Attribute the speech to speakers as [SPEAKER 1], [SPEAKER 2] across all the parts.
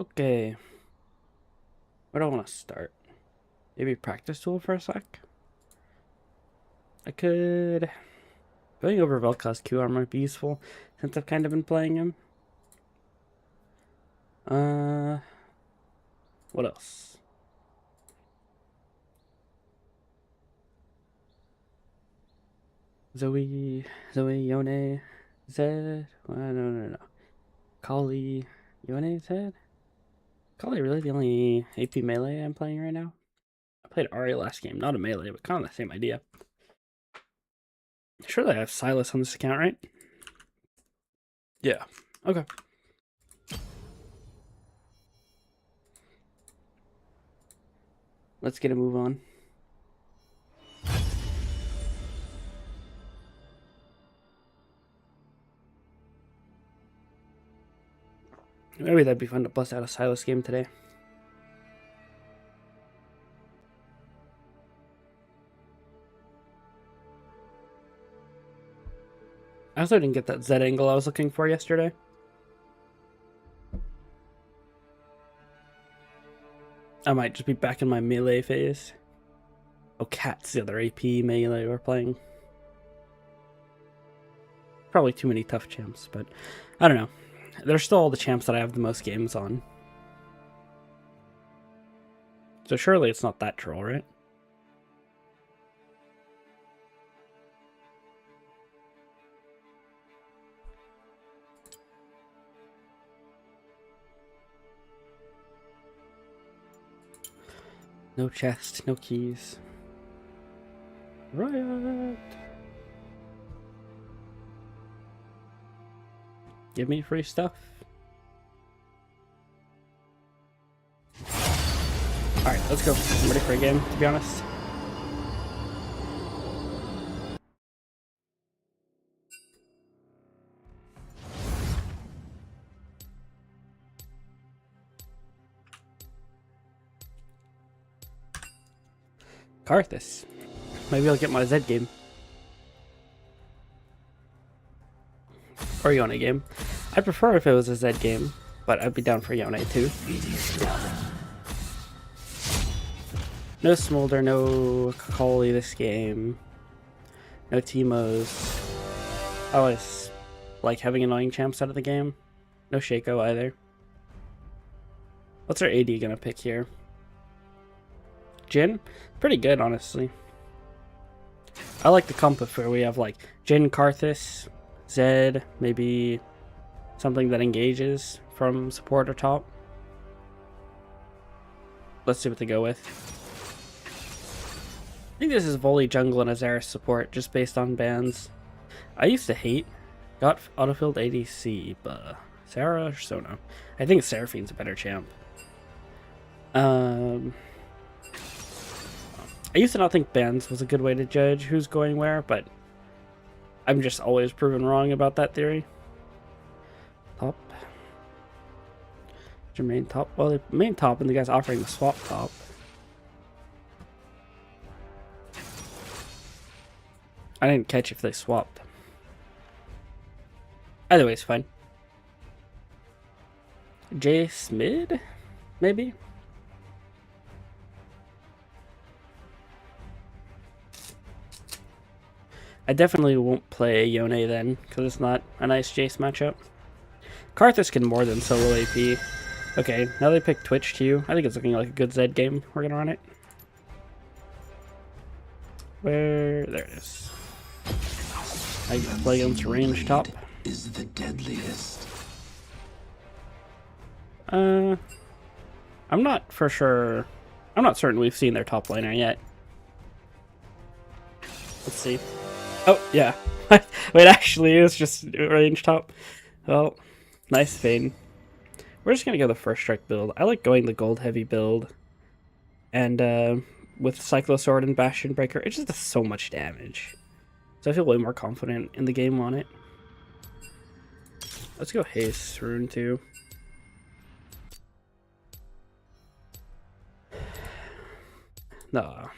[SPEAKER 1] Okay, where do I want to start? Maybe practice tool for a sec? I could... Going over Vel'Koz Q armor might be useful, since I've kind of been playing him. Uh, what else? Yone, Zed... no. Kali, Yone, Zed? Kali really the only AP melee I'm playing right now? I played Ari last game, not a melee, but kind of the same idea. Surely I have Silas on this account, right? Yeah. Okay. Let's get a move on. Maybe that'd be fun to bust out a Silas game today. I also didn't get that Z angle I was looking for yesterday. I might just be back in my melee phase. Oh, Cat's the other AP melee we're playing. Probably too many tough champs, but I don't know. They're still all the champs that I have the most games on. So surely it's not that troll, right? No chest, no keys. Riot! Give me free stuff. Alright, let's go. I'm ready for a game, to be honest. Karthus. Maybe I'll get my Z game. Or Yone game. I'd prefer if it was a Z game, but I'd be down for Yone too. No Smolder, no Kakali this game. No Teemos. I always like having annoying champs out of the game. No Shaco either. What's our AD gonna pick here? Jhin? Pretty good, honestly. I like the comp where we have like Jhin, Karthus, Zed, maybe something that engages from support or top. Let's see what they go with. I think this is Volley jungle and Azara's support just based on bans. I used to hate got autofilled ADC, but Sarah or Sona? I think Seraphine's a better champ. I used to not think bans was a good way to judge who's going where, but I'm just always proven wrong about that theory. Top. Your main top? Well, the main top and the guy's offering the swap top. I didn't catch if they swapped. Either way, it's fine. Jace mid? Maybe? I definitely won't play Yone then, because it's not a nice Jace matchup. Karthus can more than solo AP. Okay, now they pick Twitch too. I think it's looking like a good Zed game. We're gonna run it. Where? There it is. I play against range top.
[SPEAKER 2] Is the deadliest.
[SPEAKER 1] I'm not for sure. I'm not certain we've seen their top laner yet. Let's see. Oh, yeah. Wait, actually, it was just range top. Well, nice fade. We're just gonna go the first strike build. I like going the gold heavy build. And with Cyclosword and Bastion Breaker, it just does so much damage. So I feel way more confident in the game on it. Let's go Haste Rune too. No.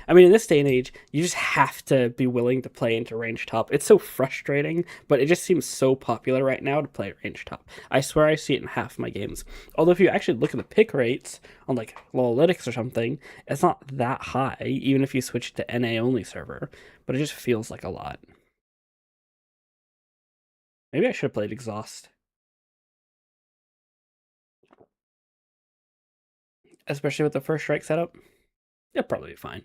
[SPEAKER 1] I mean, in this day and age, you just have to be willing to play into range top. It's so frustrating, but it just seems so popular right now to play range top. I swear I see it in half my games. Although if you actually look at the pick rates on like LoLlytics or something, it's not that high, even if you switch to NA only server. But it just feels like a lot. Maybe I should have played Exhaust. Especially with the first strike setup. It'll probably be fine.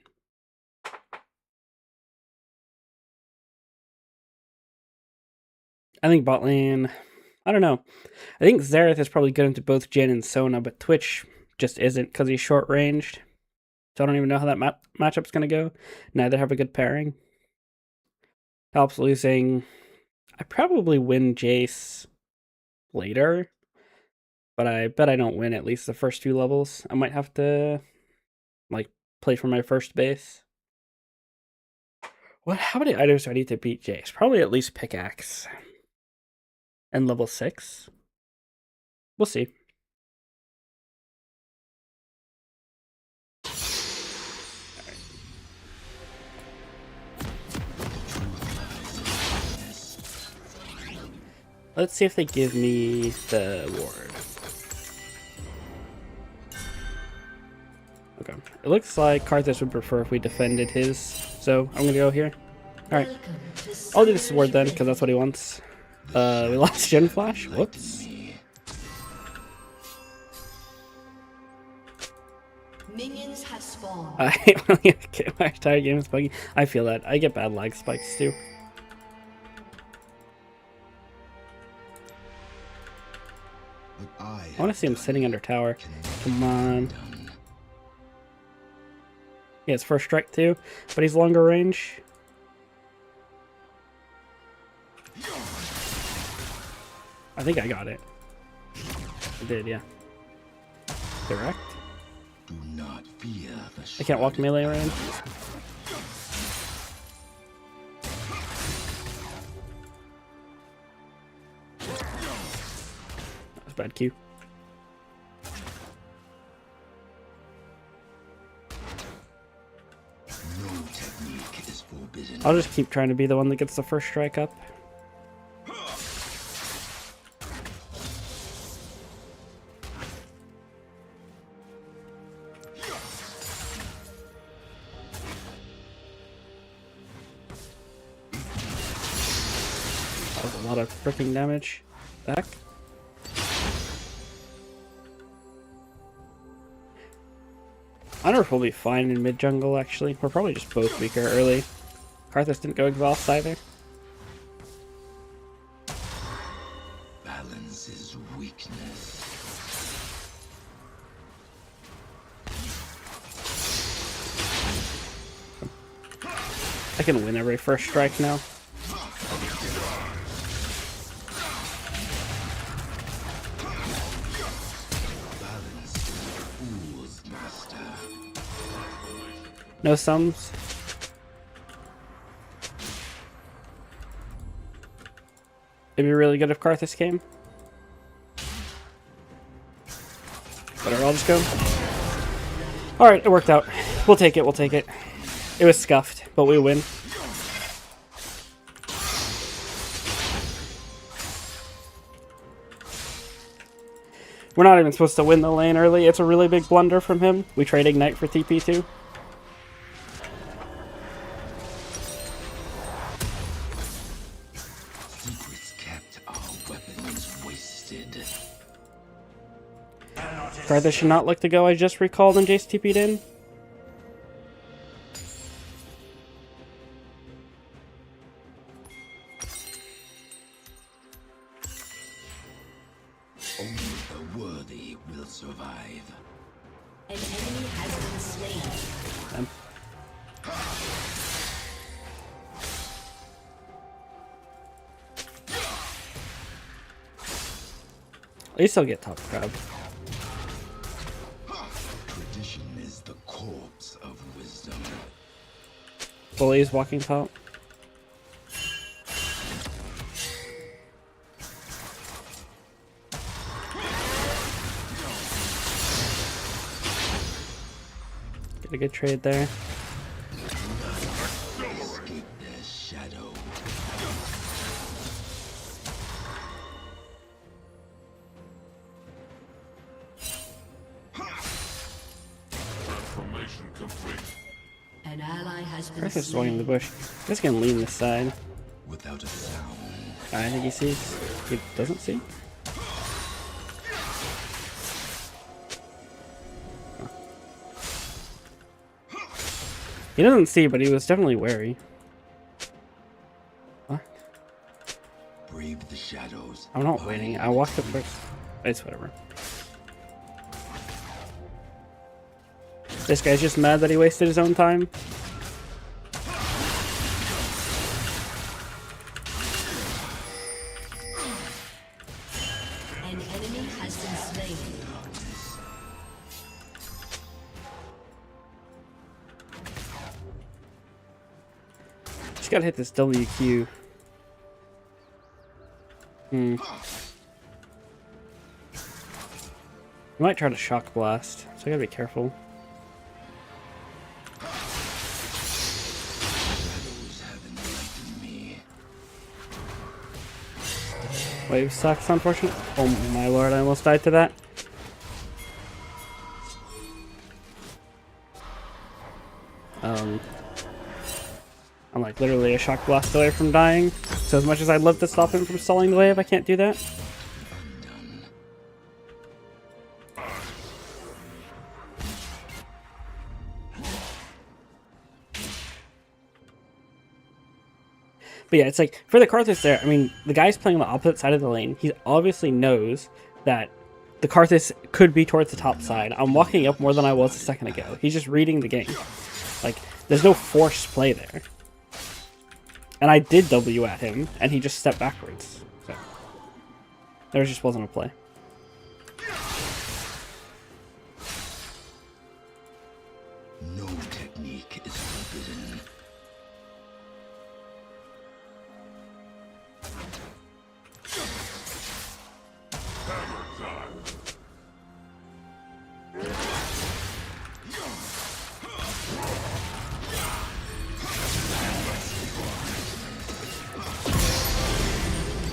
[SPEAKER 1] I think bot lane, I don't know. I think Xerath is probably good into both Jhin and Sona, but Twitch just isn't because he's short ranged. So I don't even know how that matchup's going to go. Neither have a good pairing. Helps losing. I probably win Jace later, but I bet I don't win at least the first few levels. I might have to like play for my first base. How many items do I need to beat Jace? Probably at least pickaxe. And level 6. We'll see. Alright. Let's see if they give me the ward. Okay. It looks like Karthus would prefer if we defended his, so I'm gonna go here. Alright. I'll do this ward then, because that's what he wants. We lost Gen Flash. Whoops.
[SPEAKER 3] Minions have spawned.
[SPEAKER 1] I hate when I get my entire game is buggy. I feel that. I get bad lag spikes too. I want to see him sitting under tower. Come on. He has first strike too, but he's longer range. I think I got it. I did, yeah. Direct.
[SPEAKER 2] Do not fear the
[SPEAKER 1] I can't walk melee range. That was bad Q.
[SPEAKER 2] No technique is forbidden.
[SPEAKER 1] I'll just keep trying to be the one that gets the first strike up. That was a lot of freaking damage. Back. I don't know if we'll be fine in mid jungle actually. We're probably just both weaker early. Karthus didn't go exhaust either.
[SPEAKER 2] Balance is weakness.
[SPEAKER 1] I can win every first strike now.
[SPEAKER 2] Balance is a fool's master.
[SPEAKER 1] No sums. It'd be really good if Karthus came. Better all just go. Alright, it worked out. We'll take it, we'll take it. It was scuffed, but we win. We're not even supposed to win the lane early. It's a really big blunder from him. We trade Ignite for TP2.
[SPEAKER 2] Secrets kept, our weapons wasted.
[SPEAKER 1] Karthus should not look to go. I just recalled and Jace TP'd in.
[SPEAKER 2] Only the worthy will survive.
[SPEAKER 3] An enemy has been slain.
[SPEAKER 1] At least I'll get top crab.
[SPEAKER 2] Tradition is the corpse of wisdom.
[SPEAKER 1] Bully's walking top. Get a good trade there.
[SPEAKER 3] An ally has been
[SPEAKER 1] Karthus is walking in the
[SPEAKER 3] slain.
[SPEAKER 1] bush. He's gonna lean this side.
[SPEAKER 2] Without a sound.
[SPEAKER 1] I think he sees. He doesn't see. He doesn't see, but he was definitely wary. What?
[SPEAKER 2] Brave the shadows.
[SPEAKER 1] I'm not waiting. I walked up first. It's whatever. This guy's just mad that he wasted his own time.
[SPEAKER 3] An enemy has been slain.
[SPEAKER 1] Just gotta hit this WQ. I might try to shock blast, so I gotta be careful.
[SPEAKER 2] Shadows have enlightened me.
[SPEAKER 1] Wave sucks, unfortunate. Oh my lord, I almost died to that. I'm like literally a shock blast away from dying. So as much as I'd love to stop him from stalling the wave, I can't do that.
[SPEAKER 2] Undone.
[SPEAKER 1] But yeah, it's like, for the Karthus there, I mean, the guy's playing on the opposite side of the lane. He obviously knows that the Karthus could be towards the top side. I'm walking up more than I was a second ago. He's just reading the game. Like, there's no forced play there. And I did W at him, and he just stepped backwards. So, there just wasn't a play.
[SPEAKER 2] No technique is forbidden.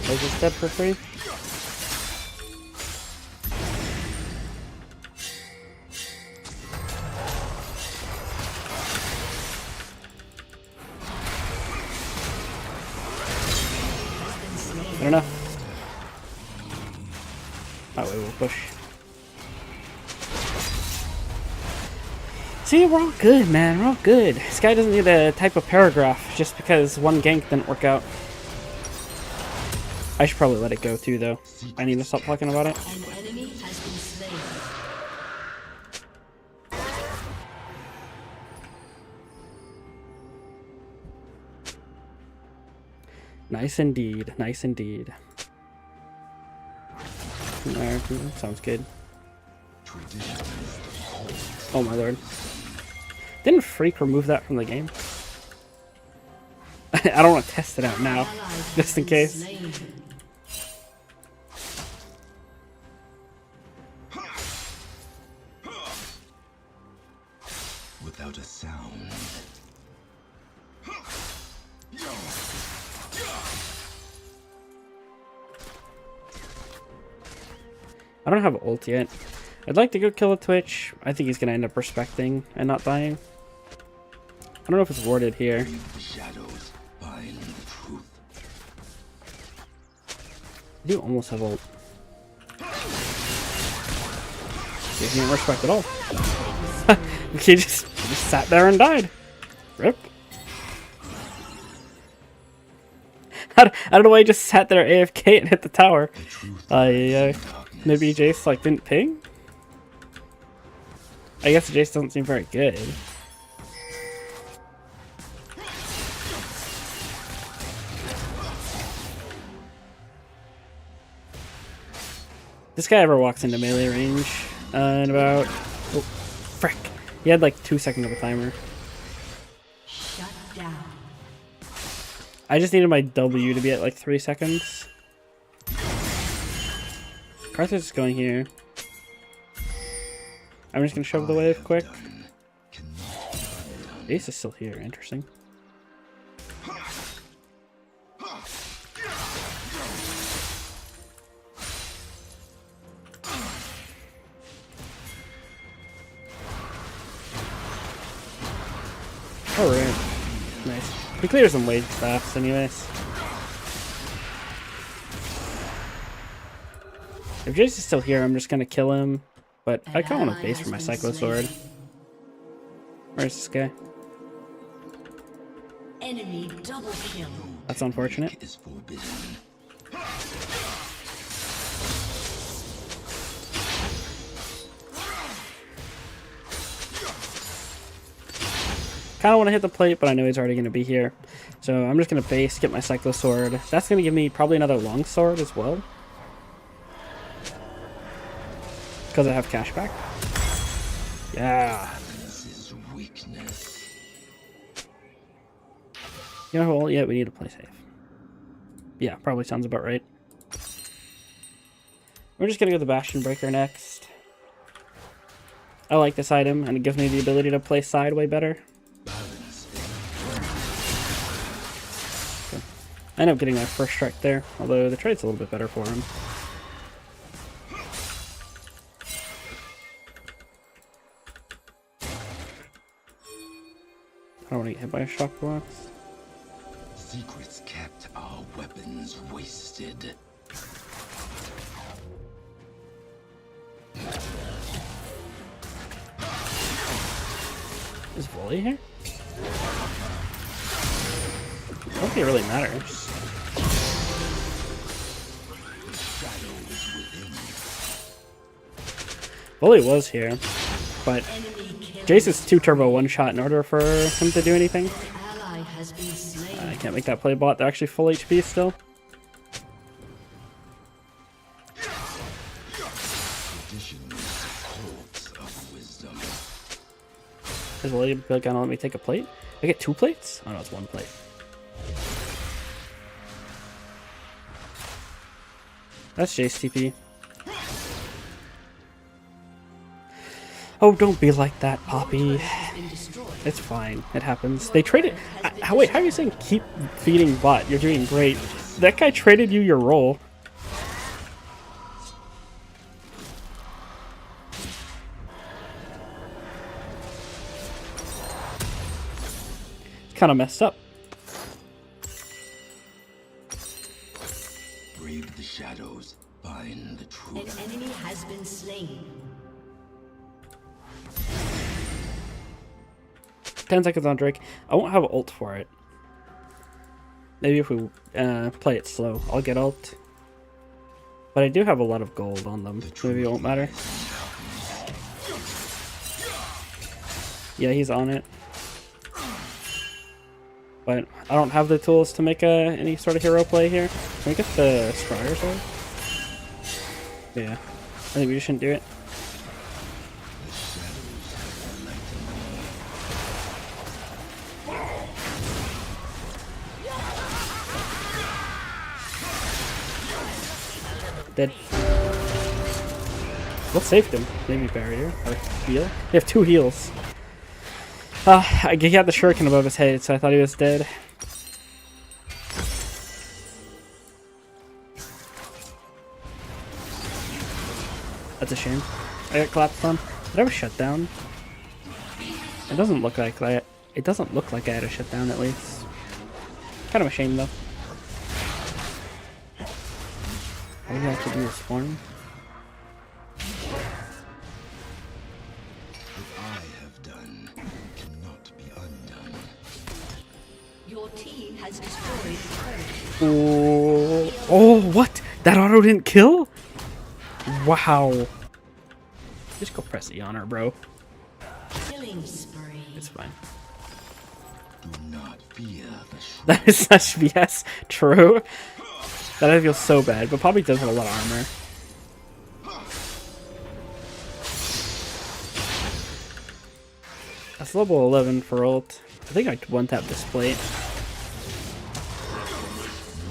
[SPEAKER 1] Was this dead for free? I don't know. That way we'll push. See, we're all good, man. We're all good. This guy doesn't need a type of paragraph just because one gank didn't work out. I should probably let it go too, though. I need to stop talking about it.
[SPEAKER 3] An enemy has been slain.
[SPEAKER 1] Nice indeed. Nice indeed. There, sounds good. Oh my lord. Didn't Freak remove that from the game? I don't want to test it out now, just in case.
[SPEAKER 3] Slain.
[SPEAKER 2] Without a sound.
[SPEAKER 1] I don't have ult yet. I'd like to go kill a Twitch. I think he's going to end up respecting and not dying. I don't know if it's warded here.
[SPEAKER 2] Brave the shadows. Find the truth.
[SPEAKER 1] I do almost have ult. He didn't respect at all. He just sat there and died. Rip. I don't know why he just sat there AFK and hit the tower. Maybe Jace like didn't ping? I guess Jace doesn't seem very good. This guy ever walks into melee range in about... Oh, frick. He had like 2 seconds of a timer.
[SPEAKER 3] Shut down.
[SPEAKER 1] I just needed my W to be at like 3 seconds. Karthus is going here. I'm just gonna shove the wave quick. Ace is still here, interesting. Alright. Nice. He clears them way fast anyways. If Jace is still here, I'm just gonna kill him. But I kinda want to base for my Cyclo Sword. Where's this guy?
[SPEAKER 3] Enemy double kill.
[SPEAKER 1] That's unfortunate.
[SPEAKER 2] Is forbidden.
[SPEAKER 1] Kind of want to hit the plate, but I know he's already going to be here. So I'm just going to base, get my Cyclo Sword. That's going to give me probably another long sword as well. Because I have cash back. Yeah.
[SPEAKER 2] This is weakness.
[SPEAKER 1] You know, well, yeah, we need to play safe. Yeah, probably sounds about right. We're just going to go the Bastion Breaker next. I like this item, and it gives me the ability to play side way better. I end up getting my first strike there, although the trade's a little bit better for him. I don't want to get hit by a shock box.
[SPEAKER 2] Secrets kept, our weapons wasted.
[SPEAKER 1] Is Volley here? I don't think it really matters. Volley was here, but Jace is 2 turbo 1 shot in order for him to do anything.
[SPEAKER 3] Ally has been slain.
[SPEAKER 1] I can't make that play bot. They're actually full HP still. Is Volley gonna let me take a plate? I get 2 plates? Oh no, it's 1 plate. That's Jace TP. Oh, don't be like that, Poppy. It's fine. It happens. They traded... wait, how are you saying keep feeding bot? You're doing great. That guy traded you your role. It's kind of messed up.
[SPEAKER 2] Brave the shadows, find the
[SPEAKER 3] An
[SPEAKER 2] truth.
[SPEAKER 3] enemy has been slain.
[SPEAKER 1] 10 seconds on Drake. I won't have ult for it. Maybe if we play it slow, I'll get ult. But I do have a lot of gold on them. Maybe it won't matter. Yeah, he's on it. But I don't have the tools to make any sort of hero play here. Can we get the Strider sword? Yeah. I think we just shouldn't do it. Dead. What saved him? Maybe barrier or heal? They have 2 heals. He had the shuriken above his head, so I thought he was dead. That's a shame. I got collapsed on. Did I have a shutdown? It doesn't look like I. It doesn't look like I had a shutdown at least. Kind of a shame though. What do you have to do this form?
[SPEAKER 2] What I have done cannot be undone.
[SPEAKER 3] Your team has destroyed the turret.
[SPEAKER 1] Oh, oh, what? That auto didn't kill? Wow. Just go press the honor, bro.
[SPEAKER 3] Killing spree.
[SPEAKER 1] It's fine.
[SPEAKER 2] Do not fear the shroud.
[SPEAKER 1] That is such BS. True. That I feel so bad, but Poppy does have a lot of armor. That's level 11 for ult. I think I one-tap this plate.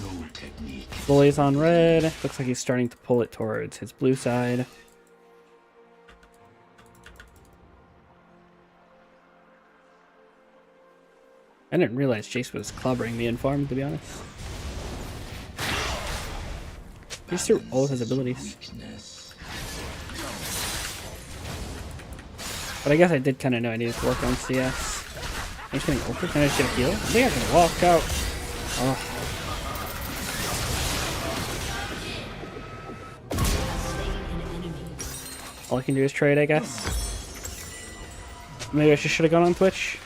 [SPEAKER 2] No technique.
[SPEAKER 1] Bully's on red. Looks like he's starting to pull it towards his blue side. I didn't realize Jace was clobbering me in farm, to be honest. He's through all of his abilities.
[SPEAKER 2] Weakness.
[SPEAKER 1] But I guess I did kind of know I needed to work on CS. I'm just getting over. Can I just get a heal? I think I can walk out. Oh. All I can do is trade, I guess. Maybe I should have gone on Twitch.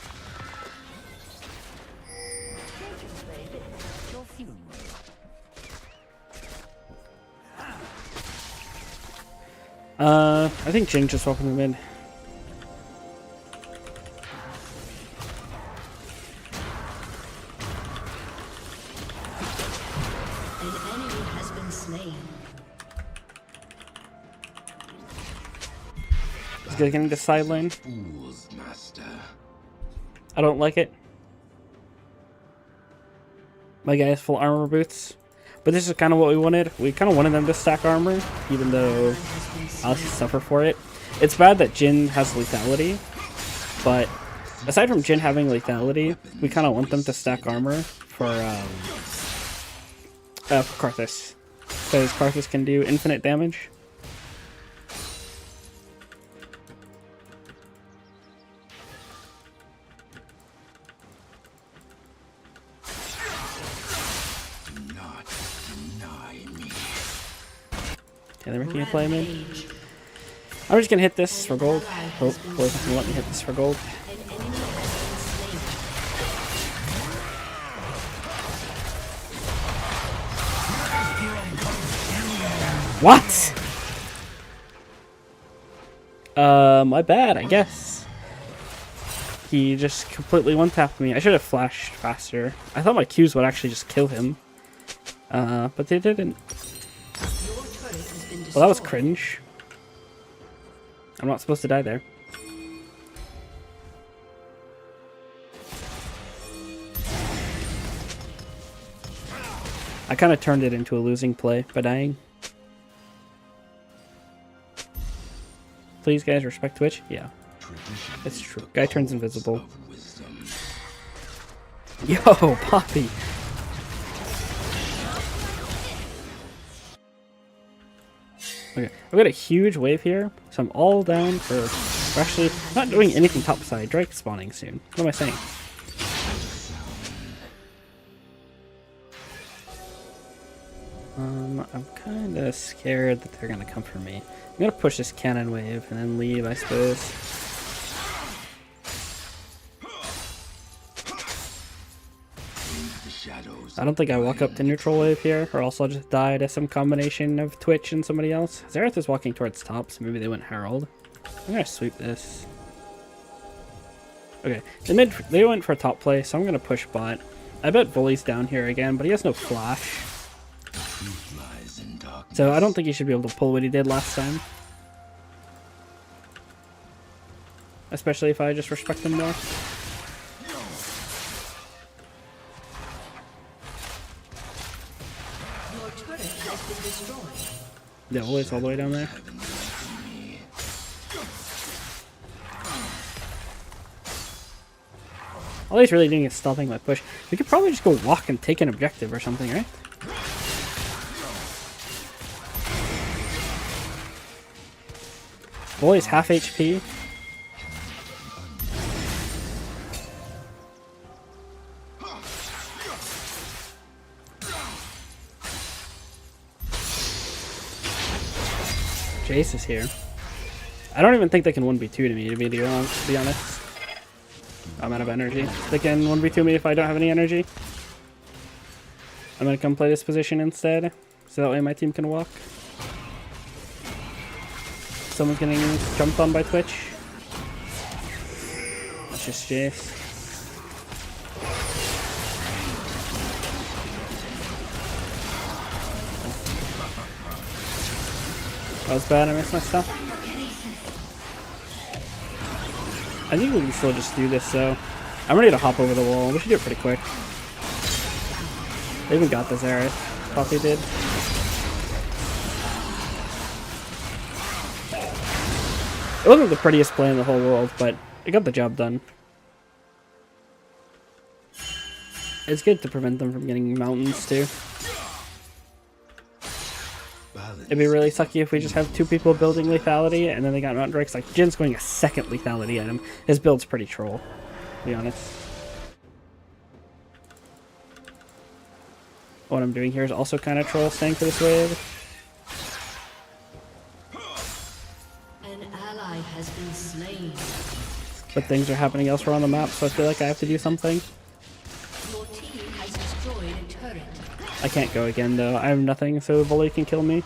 [SPEAKER 1] I think Jin just walked in the mid.
[SPEAKER 3] An enemy has been slain.
[SPEAKER 1] He's getting the side lane.
[SPEAKER 2] Fools, master.
[SPEAKER 1] I don't like it. My guy has full armor boots. But this is kind of what we wanted. We kind of wanted them to stack armor, even though I'll suffer for it. It's bad that Jin has lethality, but aside from Jin having lethality, we kind of want them to stack armor for Karthus. Because Karthus can do infinite damage. Okay, they're making a play mid. I'm just gonna hit this for gold. Oh, boys can let me hit this for gold. What? My bad, I guess. He just completely one-tapped me. I should have flashed faster. I thought my Qs would actually just kill him. But they didn't. Well, that was cringe. I'm not supposed to die there. I kind of turned it into a losing play by dying. Please, guys, respect Twitch. Yeah, it's true. Guy turns invisible. Yo, Poppy. Okay, I've got a huge wave here, so I'm all down for... We're actually not doing anything topside. Drake spawning soon. What am I saying? I'm kind of scared that they're going to come for me. I'm going to push this cannon wave and then leave, I suppose. I don't think I walk up to neutral wave here, or else I'll just die to some combination of Twitch and somebody else. Xerath is walking towards top, so maybe they went Herald. I'm gonna sweep this. Okay, they went for top play, so I'm gonna push bot. I bet Bully's down here again, but he has no flash. So I don't think he should be able to pull what he did last time. Especially if I just respect him more. Yeah, always all the way down there. All he's really doing is stopping my push. We could probably just go walk and take an objective or something, right? Boy's half HP. Jace is here. I don't even think they can 1v2 to me, to be honest. I'm out of energy. They can 1v2 me if I don't have any energy. I'm gonna come play this position instead, so that way my team can walk. Someone's getting jumped on by Twitch. That's just Jace. That was bad, I missed my stuff. I think we can still just do this, so... I'm ready to hop over the wall. We should do it pretty quick. They even got this area. Poppy did. It wasn't the prettiest play in the whole world, but it got the job done. It's good to prevent them from getting mountains, too. It'd be really sucky if we just have two people building lethality and then they got mountain drakes. Like, Jin's going a second lethality item. His build's pretty troll. to be honest. What I'm doing here is also kind of troll staying for this wave.
[SPEAKER 3] An ally has been slain.
[SPEAKER 1] But things are happening elsewhere on the map, so I feel like I have to do something.
[SPEAKER 3] Your team has destroyed a turret.
[SPEAKER 1] I can't go again though. I have nothing, so Volley can kill me.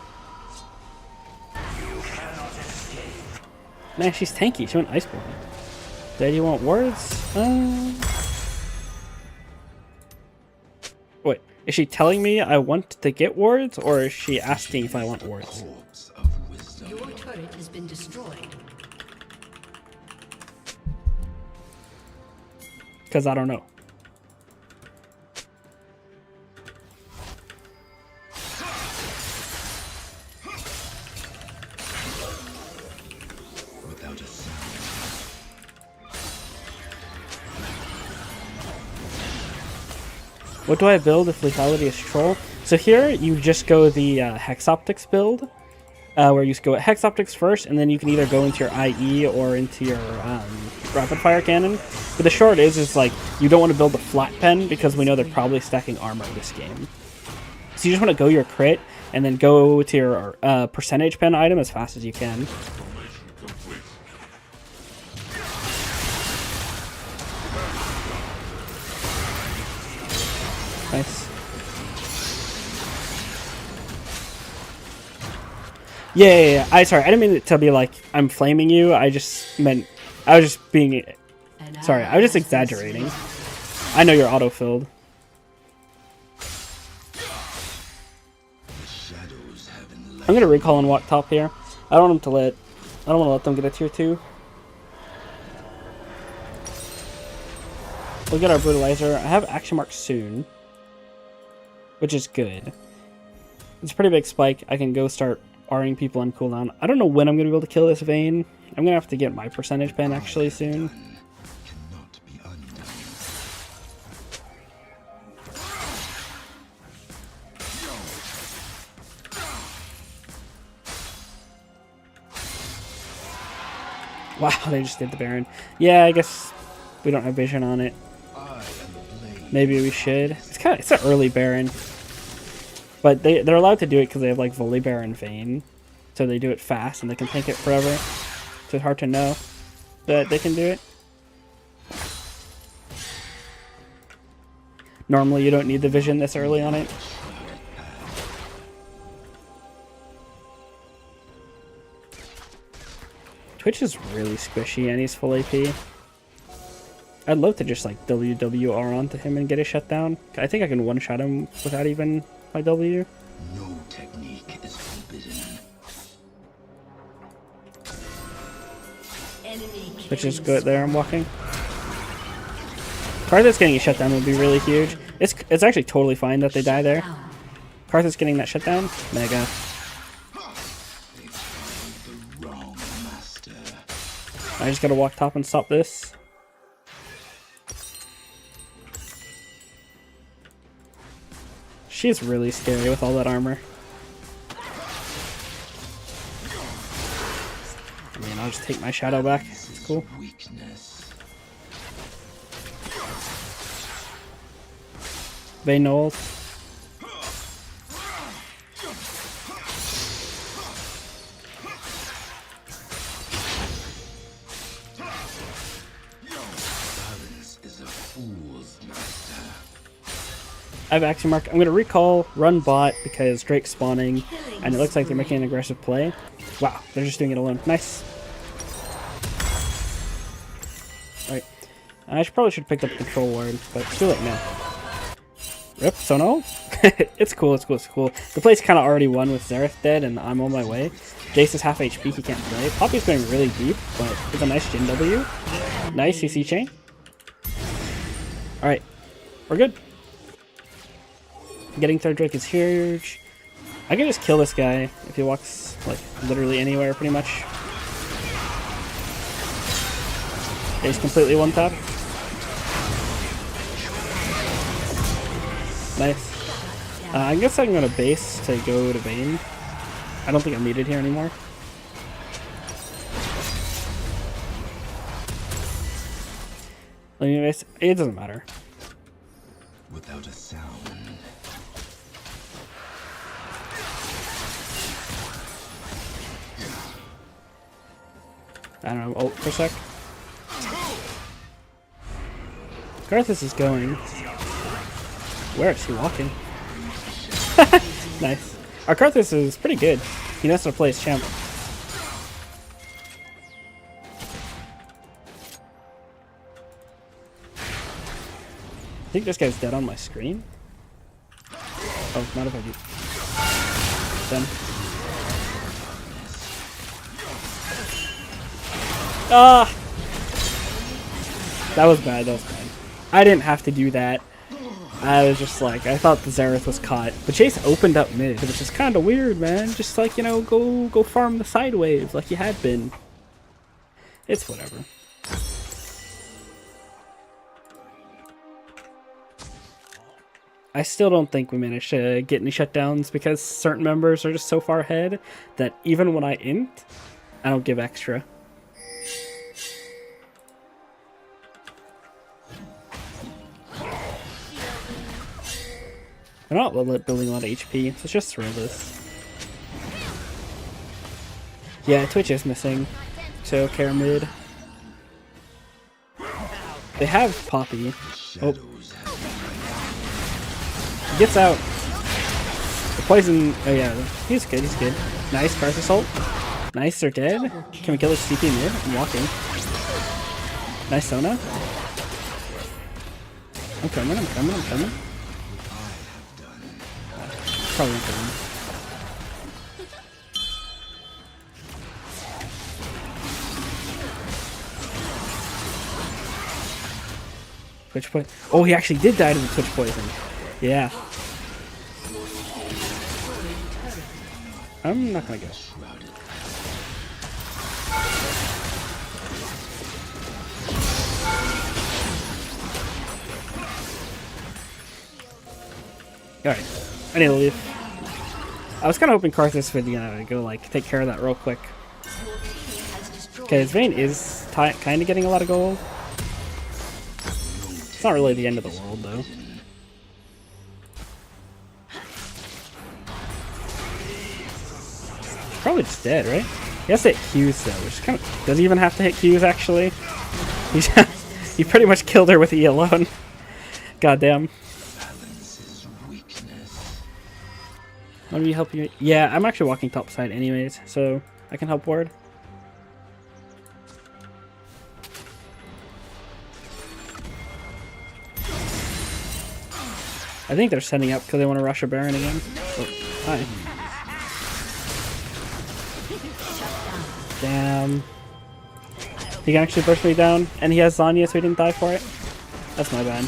[SPEAKER 1] Man, she's tanky. She went Iceborne. Dad, you want wards? Wait, is she telling me I want to get wards, or is she asking if I want wards?
[SPEAKER 2] Corpse of wisdom.
[SPEAKER 3] Your turret has been destroyed.
[SPEAKER 1] Because I don't know.
[SPEAKER 2] Without a sound.
[SPEAKER 1] What do I build if lethality is troll? So here you just go the Hex Optics build, where you go at Hex Optics first, and then you can either go into your IE or into your Rapid Fire Cannon. But the short is like, you don't want to build a flat pen because we know they're probably stacking armor this game. So you just want to go your crit, and then go to your percentage pen item as fast as you can. Nice. Yeah. Sorry, I didn't mean it to be like I'm flaming you. I just meant I was just being. Sorry, I was just exaggerating. I know you're auto-filled. I'm gonna recall and walk top here. I don't want them to let. I don't want to let them get a tier 2. We'll get our brutalizer. I have action mark soon, which is good. It's a pretty big spike. I can go start R'ing people on cooldown. I don't know when I'm gonna be able to kill this Vayne. I'm gonna have to get my percentage pen actually soon.
[SPEAKER 2] Cannot be undone.
[SPEAKER 1] Wow, they just did the Baron. Yeah, I guess we don't have vision on it. Maybe we should. It's an early Baron, but they're allowed to do it because they have like Volley Baron Vayne, so they do it fast and they can tank it forever. So it's hard to know that they can do it. Normally, you don't need the vision this early on it. Twitch is really squishy and he's full AP. I'd love to just like WWR onto him and get a shutdown. I think I can one-shot him without even my W.
[SPEAKER 2] No technique is forbidden.
[SPEAKER 1] Which is good there, I'm walking. Karthus getting a shutdown would be really huge. It's actually totally fine that they die there. Karthus getting that shutdown, mega.
[SPEAKER 2] The wrong master.
[SPEAKER 1] I just gotta walk top and stop this. She's really scary with all that armor. I mean, I'll just take my shadow back. It's cool.
[SPEAKER 2] Weakness.
[SPEAKER 1] Vayne Knowles.
[SPEAKER 2] Balance is a fool's master.
[SPEAKER 1] I have action mark. I'm going to recall, run bot because Drake's spawning, and it looks like they're making an aggressive play. Wow, they're just doing it alone. Nice. Alright. I probably should have picked up the control ward, but it's too late now. Rip, so no? It's cool, it's cool, it's cool. The play's kind of already won with Xerath dead, and I'm on my way. Jace is half HP, he can't play. Poppy's going really deep, but it's a nice Jin W. Nice CC chain. Alright, we're good. Getting third Drake is huge. I can just kill this guy if he walks, like, literally anywhere, pretty much. He's completely one-tap. Nice. I guess I'm going to base to go to Vayne. I don't think I'm needed here anymore. Anyways, it doesn't matter.
[SPEAKER 2] Without a sound.
[SPEAKER 1] I don't know, ult for a sec. Garthus is going. Where is he walking? Nice. Our Garthus is pretty good. He knows how to play his champ. I think this guy's dead on my screen. Oh, not if I do. Done. Ah! That was bad, that was bad. I didn't have to do that. I was just like, I thought the Xerath was caught. But Chase opened up mid, which is kind of weird, man. Just like, you know, go farm the side waves like you had been. It's whatever. I still don't think we managed to get any shutdowns because certain members are just so far ahead that even when I int, I don't give extra. We're not building a lot of HP, so let's just throw this. Yeah, Twitch is missing, so care mid. They have Poppy. Oh. He gets out. The poison. Oh yeah, he's good. He's good. Nice Karth assault. Nice, they're dead. Can we kill his CP mid? I'm walking. Nice Sona. I'm coming. I'm coming. I'm coming. Probably not coming. Twitch poison. Oh, he actually did die to the Twitch poison. Yeah. I'm not gonna go. Alright. I need to leave. I was kind of hoping Karthus would, you know, go, like, take care of that real quick. Okay, his Vayne is kind of getting a lot of gold. It's not really the end of the world, though. Probably just dead, right? He has to hit Q's, though, which kind of... Does he even have to hit Q's, actually? He pretty much killed her with E alone. Goddamn. Let me help you. Yeah, I'm actually walking top side anyways, so I can help ward. I think they're setting up because they want to rush a Baron again. Oh, hi. Damn. He can actually burst me down, and he has Zanya, so he didn't die for it. That's my bad.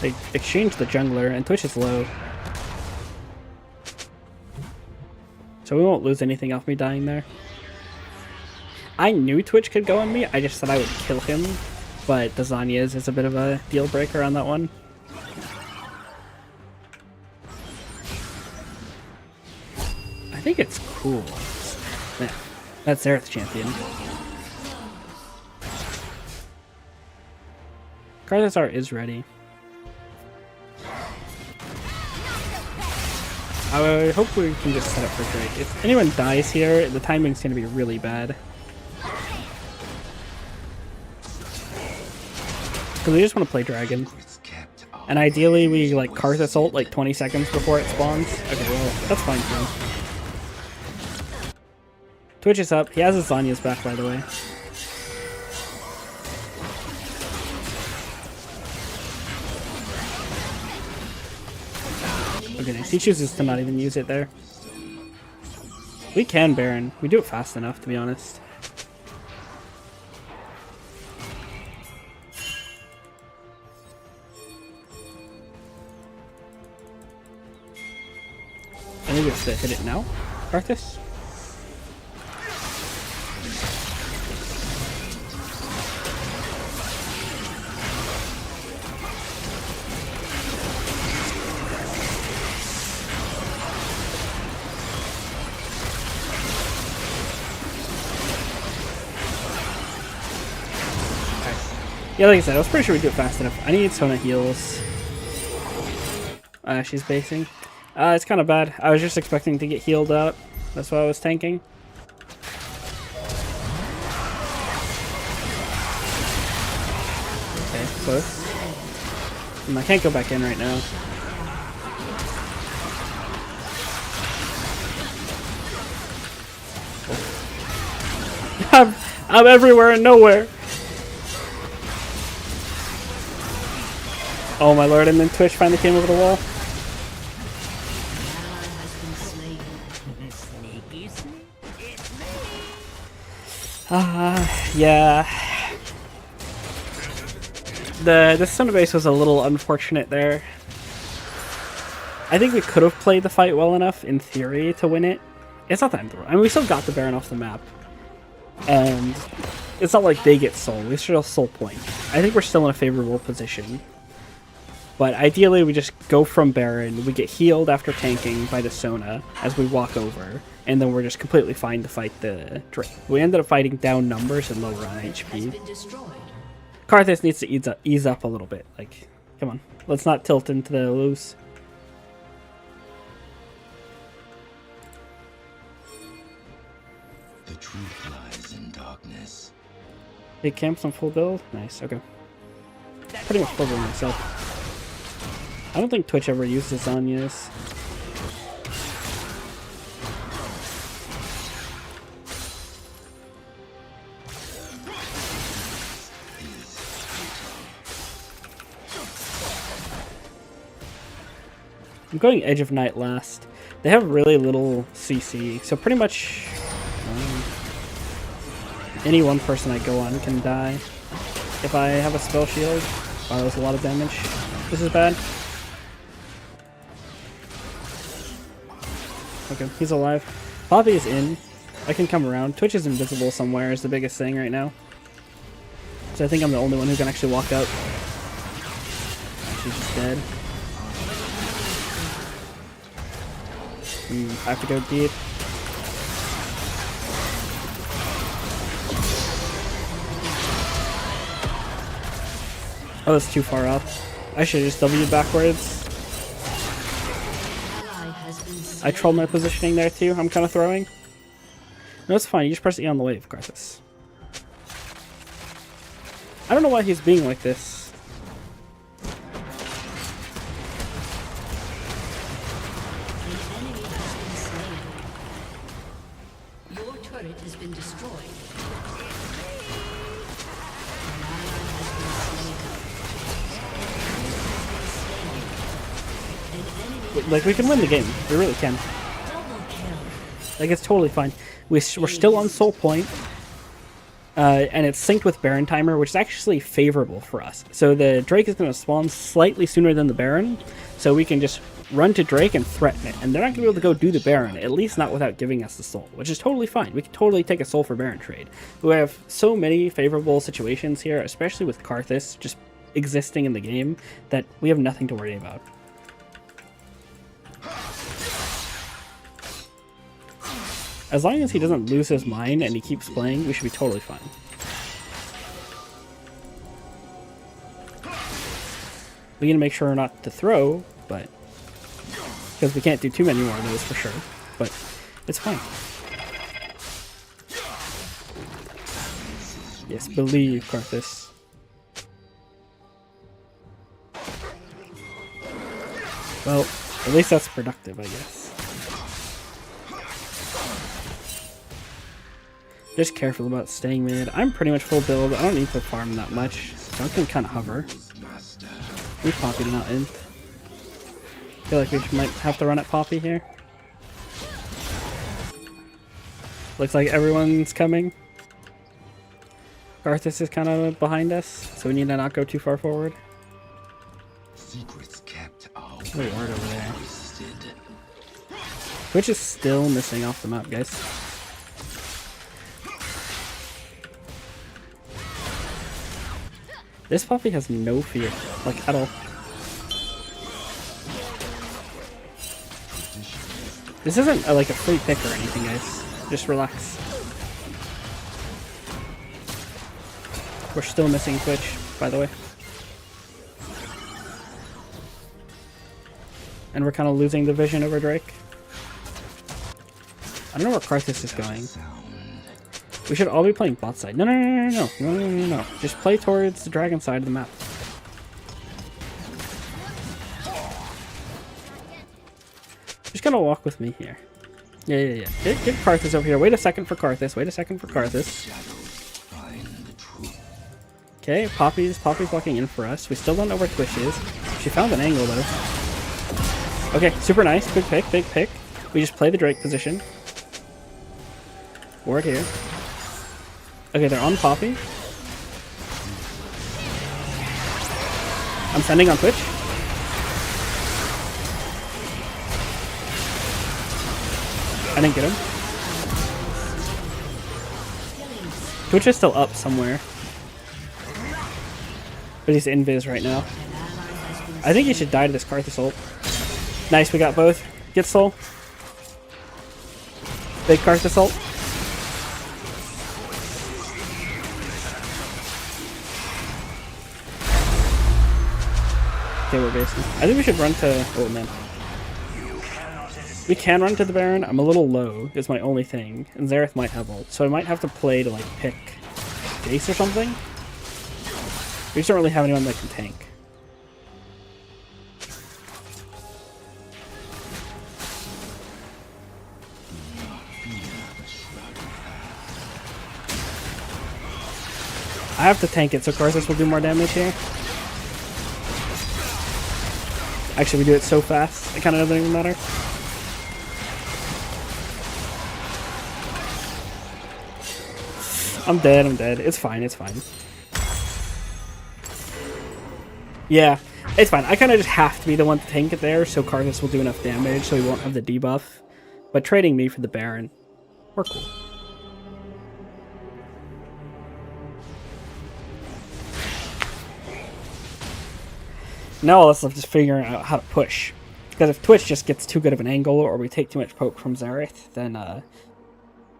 [SPEAKER 1] They exchanged the jungler, and Twitch is low. So we won't lose anything off me dying there. I knew Twitch could go on me, I just said I would kill him. But the Zanya's is a bit of a deal breaker on that one. I think it's cool. Yeah, that's Xerath champion. Karthus is ready. I hope we can just set up for Drake. If anyone dies here, the timing's going to be really bad. Because we just want to play Dragon. And ideally we like Karthus ult like 20 seconds before it spawns. Okay, well, that's fine too. Twitch is up. He has his Zanya's back, by the way. Okay, nice. He chooses to not even use it there. We can Baron. We do it fast enough, to be honest. I think we have to hit it now, Karthus. Yeah, like I said, I was pretty sure we'd do it fast enough. I need Sona heals. She's basing. It's kind of bad. I was just expecting to get healed out. That's why I was tanking. Okay, close. I can't go back in right now. I'm everywhere and nowhere. Oh my lord, and then Twitch finally came over the wall. Yeah. The Sona base was a little unfortunate there. I think we could have played the fight well enough, in theory, to win it. It's not that end. I mean, we still got the Baron off the map. And it's not like they get soul. We still soul point. I think we're still in a favorable position. But ideally, we just go from Baron. We get healed after tanking by the Sona as we walk over. And then we're just completely fine to fight the Drake. We ended up fighting down numbers and lower on HP. Karthus needs to ease up a little bit. Like, come on. Let's not tilt into the loose.
[SPEAKER 2] The truth lies in darkness.
[SPEAKER 1] Big camps on full build? Nice, okay. Pretty much full build myself. I don't think Twitch ever uses Zanya's. I'm going Edge of Night last. They have really little CC, so pretty much any one person I go on can die. If I have a spell shield, wow, that was a lot of damage. This is bad. Okay, he's alive. Poppy is in. I can come around. Twitch is invisible somewhere is the biggest thing right now. So I think I'm the only one who can actually walk out. She's just dead. I have to go deep. Oh, that's too far up. I should have just W'd backwards. I trolled my positioning there too. I'm kind of throwing. No, it's fine. You just press E on the wave, Karthus. I don't know why he's being like this.
[SPEAKER 3] Your turret has been destroyed.
[SPEAKER 1] Like, we can win the game. We really can. Like, it's totally fine. We're still on soul point. And it's synced with Baron timer, which is actually favorable for us. So the Drake is going to spawn slightly sooner than the Baron. So we can just run to Drake and threaten it. And they're not going to be able to go do the Baron, at least not without giving us the soul, which is totally fine. We can totally take a soul for Baron trade. We have so many favorable situations here, especially with Karthus just existing in the game, that we have nothing to worry about. As long as he doesn't lose his mind and he keeps playing, we should be totally fine. We need to make sure not to throw, but because we can't do too many more of those for sure. But it's fine. Yes, believe, Karthus. Well, at least that's productive, I guess. Just careful about staying mid. I'm pretty much full build. I don't need to farm that much, so I can kind of hover. We Poppy not in. Feel like we might have to run at Poppy here. Looks like everyone's coming. Karthus is kind of behind us, so we need to not go too far forward.
[SPEAKER 2] Secrets kept are
[SPEAKER 1] Wait, ward over there.
[SPEAKER 2] wasted.
[SPEAKER 1] Twitch is still missing off the map, guys. This Poppy has no fear, like, at all. This isn't like a free pick or anything, guys. Just relax. We're still missing Twitch. by the way. And we're kind of losing the vision over Drake. I don't know where Karthus is going. We should all be playing bot side. No, no, no, no, no, no, no, no, no. Just play towards the dragon side of the map. Just gonna walk with me here. Yeah, yeah, yeah. Get Karthus over here. Wait a second for Karthus. Wait a second for Karthus. Okay, Poppy's walking in for us. We still don't know where Twitch is. She found an angle though. Okay, super nice. Big pick, big pick. We just play the Drake position. We're here. Okay, they're on Poppy. I'm sending on Twitch. I didn't get him. Twitch is still up somewhere. But he's invis right now. I think he should die to this Karthus ult. Nice, we got both. Get soul. Big Karthus ult. Okay, we're basing. I think we should run to... Oh, man. We can run to the Baron. I'm a little low, is my only thing. And Xerath might have ult. So I might have to play to, like, pick Jace or something. We just don't really have anyone that can tank. I have to tank it, so Karthus will do more damage here. Actually, we do it so fast, it kind of doesn't even matter. I'm dead, I'm dead. It's fine, it's fine. Yeah, it's fine. I kind of just have to be the one to tank it there, so Karthus will do enough damage so he won't have the debuff. But trading me for the Baron, we're cool. Now all this left is figuring out how to push. Because if Twitch just gets too good of an angle or we take too much poke from Xerath, then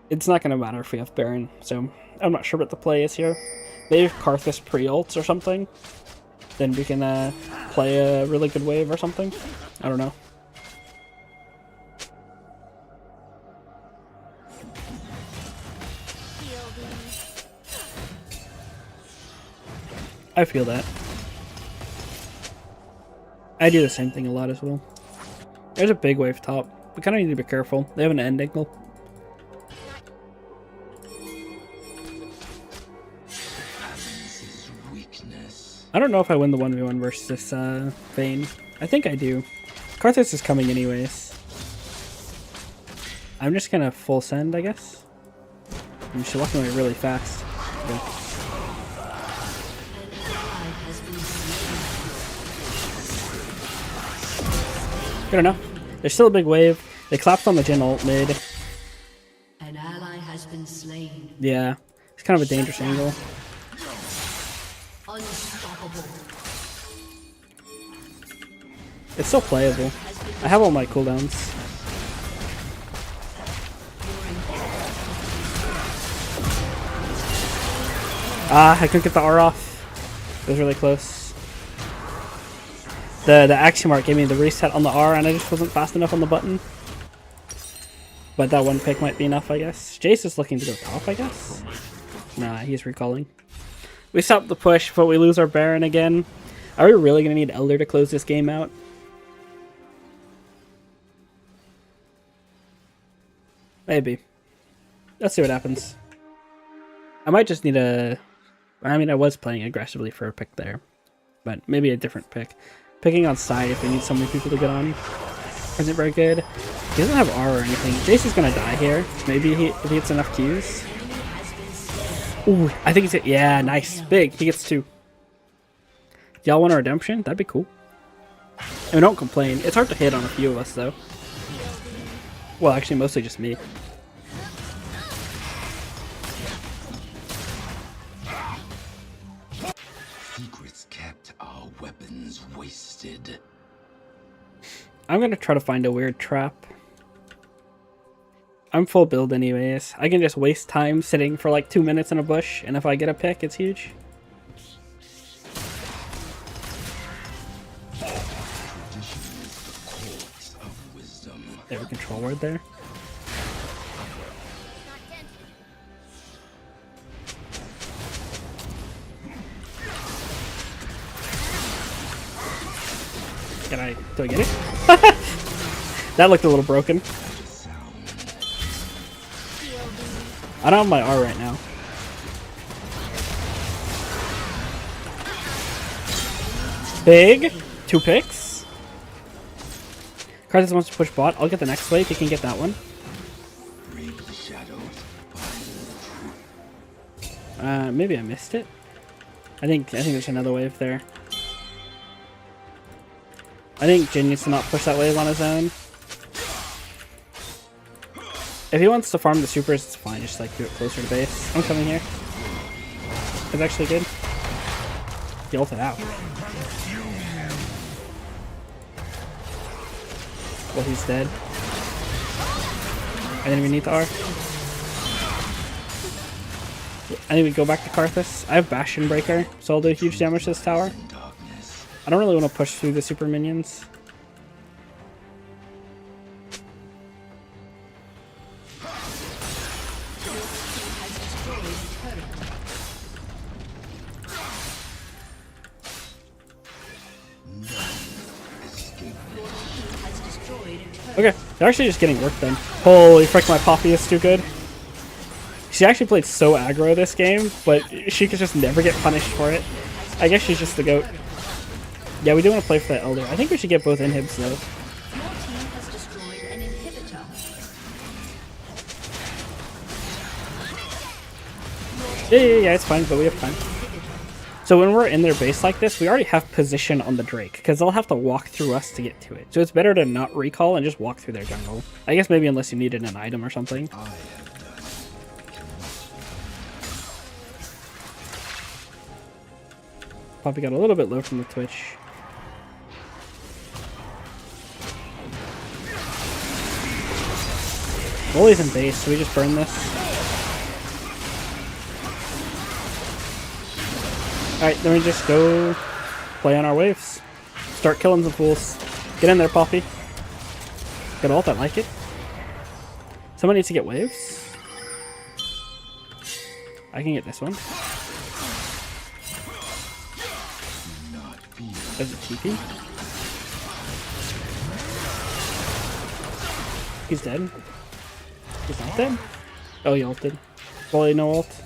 [SPEAKER 1] it's not going to matter if we have Baron. So I'm not sure what the play is here. Maybe if Karthus pre-ults or something, then we can play a really good wave or something. I don't know. I feel that. I do the same thing a lot as well. There's a big wave top. We kind of need to be careful. They have an end angle. I don't know if I win the 1v1 versus this Vayne. I think I do. Karthus is coming anyways. I'm just gonna full send, I guess. I'm just walking away really fast. Okay. Good enough. There's still a big wave. They clapped on the Jhin ult mid.
[SPEAKER 3] An ally has been slain.
[SPEAKER 1] Yeah. It's kind of a dangerous angle.
[SPEAKER 3] Unstoppable.
[SPEAKER 1] It's still playable. I have all my cooldowns. Ah, I couldn't get the R off. It was really close. The action mark gave me the reset on the R and I just wasn't fast enough on the button. But that one pick might be enough, I guess. Jace is looking to go top, I guess. Nah, he's recalling. We stopped the push, but we lose our Baron again. Are we really going to need Elder to close this game out? Maybe. Let's see what happens. I might just need a... I mean, I was playing aggressively for a pick there. But maybe a different pick. Picking on side if we need so many people to get on isn't very good. He doesn't have R or anything. Jace is going to die here. Maybe if he gets enough Qs. Ooh, I think he's... Yeah, nice. Big. He gets 2. Y'all want a redemption? That'd be cool. And don't complain. It's hard to hit on a few of us, though. Well, actually, mostly just me.
[SPEAKER 2] Secrets kept, our weapons wasted.
[SPEAKER 1] I'm going to try to find a weird trap. I'm full build anyways. I can just waste time sitting for like 2 minutes in a bush, and if I get a pick, it's huge. They have a control word there. Do I get it? That looked a little broken. I don't have my R right now. Big. 2 picks. Karthus wants to push bot. I'll get the next wave. He can get that one. Maybe I missed it. I think there's another wave there. I think Jin needs to not push that wave on his own. If he wants to farm the supers, it's fine. Just like do it closer to base. I'm coming here. It's actually good. He ulted out. Well, he's dead. I didn't even need the R. I think we go back to Karthus. I have Bastion Breaker, so I'll do huge damage to this tower. I don't really want to push through the super minions. Okay, they're actually just getting work done. Holy frick, my Poppy is too good. She actually played so aggro this game, but she could just never get punished for it. I guess she's just the GOAT. Yeah, we do want to play for that Elder. I think we should get both inhibs though.
[SPEAKER 3] Your team has destroyed an inhibitor.
[SPEAKER 1] Yeah, it's fine, but we have time. So when we're in their base like this, we already have position on the Drake, because they'll have to walk through us to get to it. So it's better to not recall and just walk through their jungle. I guess maybe unless you needed an item or something. Poppy got a little bit low from the Twitch. Molly's in base, so we just burn this. Alright, then we just go play on our waves. Start killing some fools. Get in there, Poppy. Get ult, I like it. Someone needs to get waves. I can get this one. There's a TP. He's dead. He's not dead? Oh, he ulted. Volley, no ult.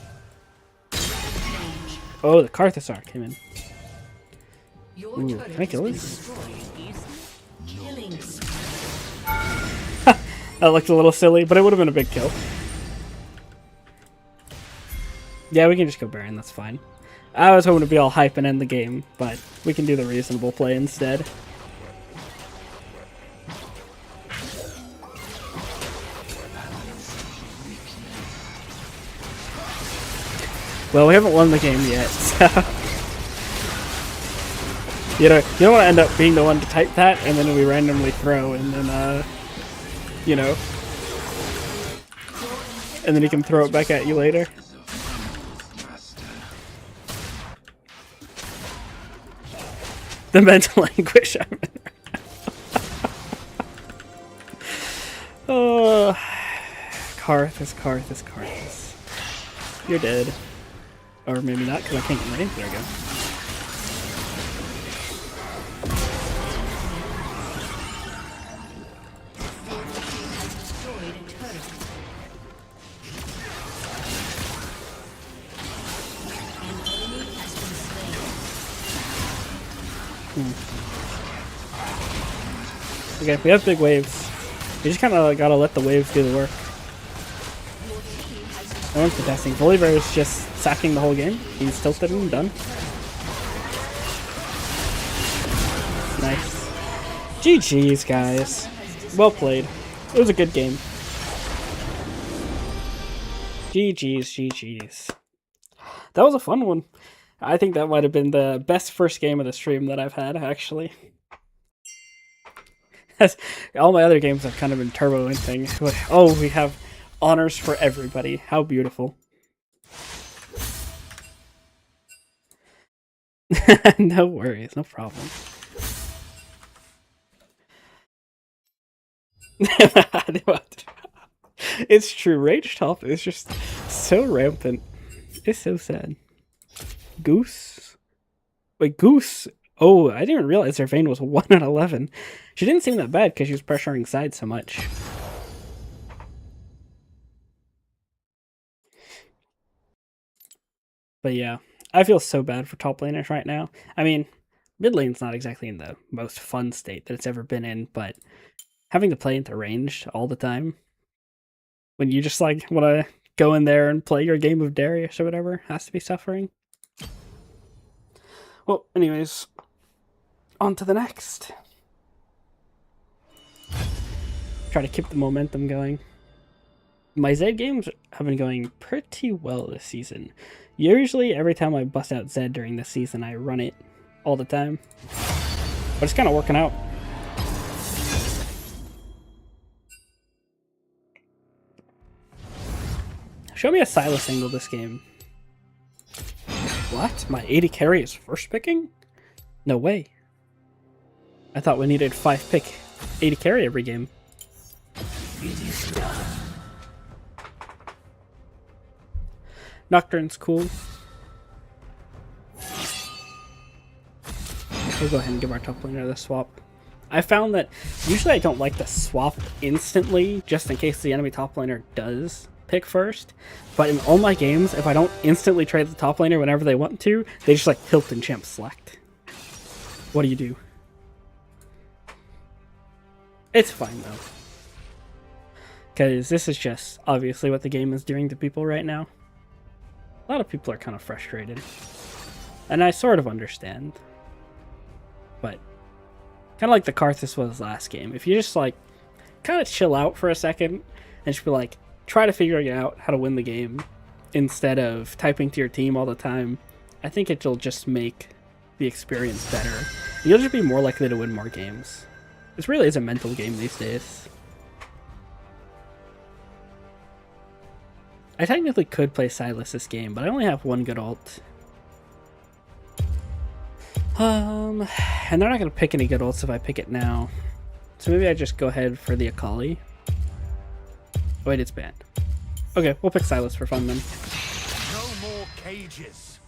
[SPEAKER 1] Oh, the Karthus R came in. Ooh, can I kill this? That looked a little silly, but it would have been a big kill. Yeah, we can just go Baron, that's fine. I was hoping to be all hype and end the game, but we can do the reasonable play instead. Well, we haven't won the game yet, so... you don't want to end up being the one to type that, and then we randomly throw, and then, you know... And then he can throw it back at you later. The mental anguish I'm in. Oh, Karthus. You're dead. Or maybe not, because I can't get range. There we go. Okay, we have big waves. We just kind of gotta let the waves do the work. No one's contesting. Volibear is just sacking the whole game. He's tilted and done. Nice. GG's, guys. Well played. It was a good game. GG's. That was a fun one. I think that might have been the best first game of the stream that I've had, actually. All my other games have kind of been turbo and things. Oh, we have honors for everybody. How beautiful. No worries, no problem. It's true. Rage top is just so rampant. It's so sad. Goose? Wait, Goose? Oh, I didn't even realize her Vayne was 1 in 11. She didn't seem that bad because she was pressuring side so much. But yeah, I feel so bad for top laners right now. I mean, mid lane's not exactly in the most fun state that it's ever been in, but having to play into range all the time when you just like want to go in there and play your game of Darius or whatever has to be suffering. Well, anyways, on to the next. Try to keep the momentum going. My Zed games have been going pretty well this season. Usually, every time I bust out Zed during the season, I run it all the time. But it's kind of working out. Show me a Silas angle this game. What? My 80 carry is first picking? No way. I thought we needed 5 pick 80 carry every game. Nocturne's cool. We'll go ahead and give our top laner the swap. I found that usually I don't like to swap instantly just in case the enemy top laner does pick first, but in all my games, if I don't instantly trade the top laner whenever they want to, they just like tilt and champ select. What do you do? It's fine though, because this is just obviously what the game is doing to people right now. A lot of people are kind of frustrated, and I sort of understand, but kind of like the Karthus was last game. If you just like kind of chill out for a second and just be like, try to figure out how to win the game instead of typing to your team all the time, I think it'll just make the experience better. You'll just be more likely to win more games. This really is a mental game these days. I technically could play Silas this game, but I only have one good ult. And they're not going to pick any good ults if I pick it now. So maybe I just go ahead for the Akali. Wait, it's banned. Okay, we'll pick Silas for fun then.
[SPEAKER 4] No more cages.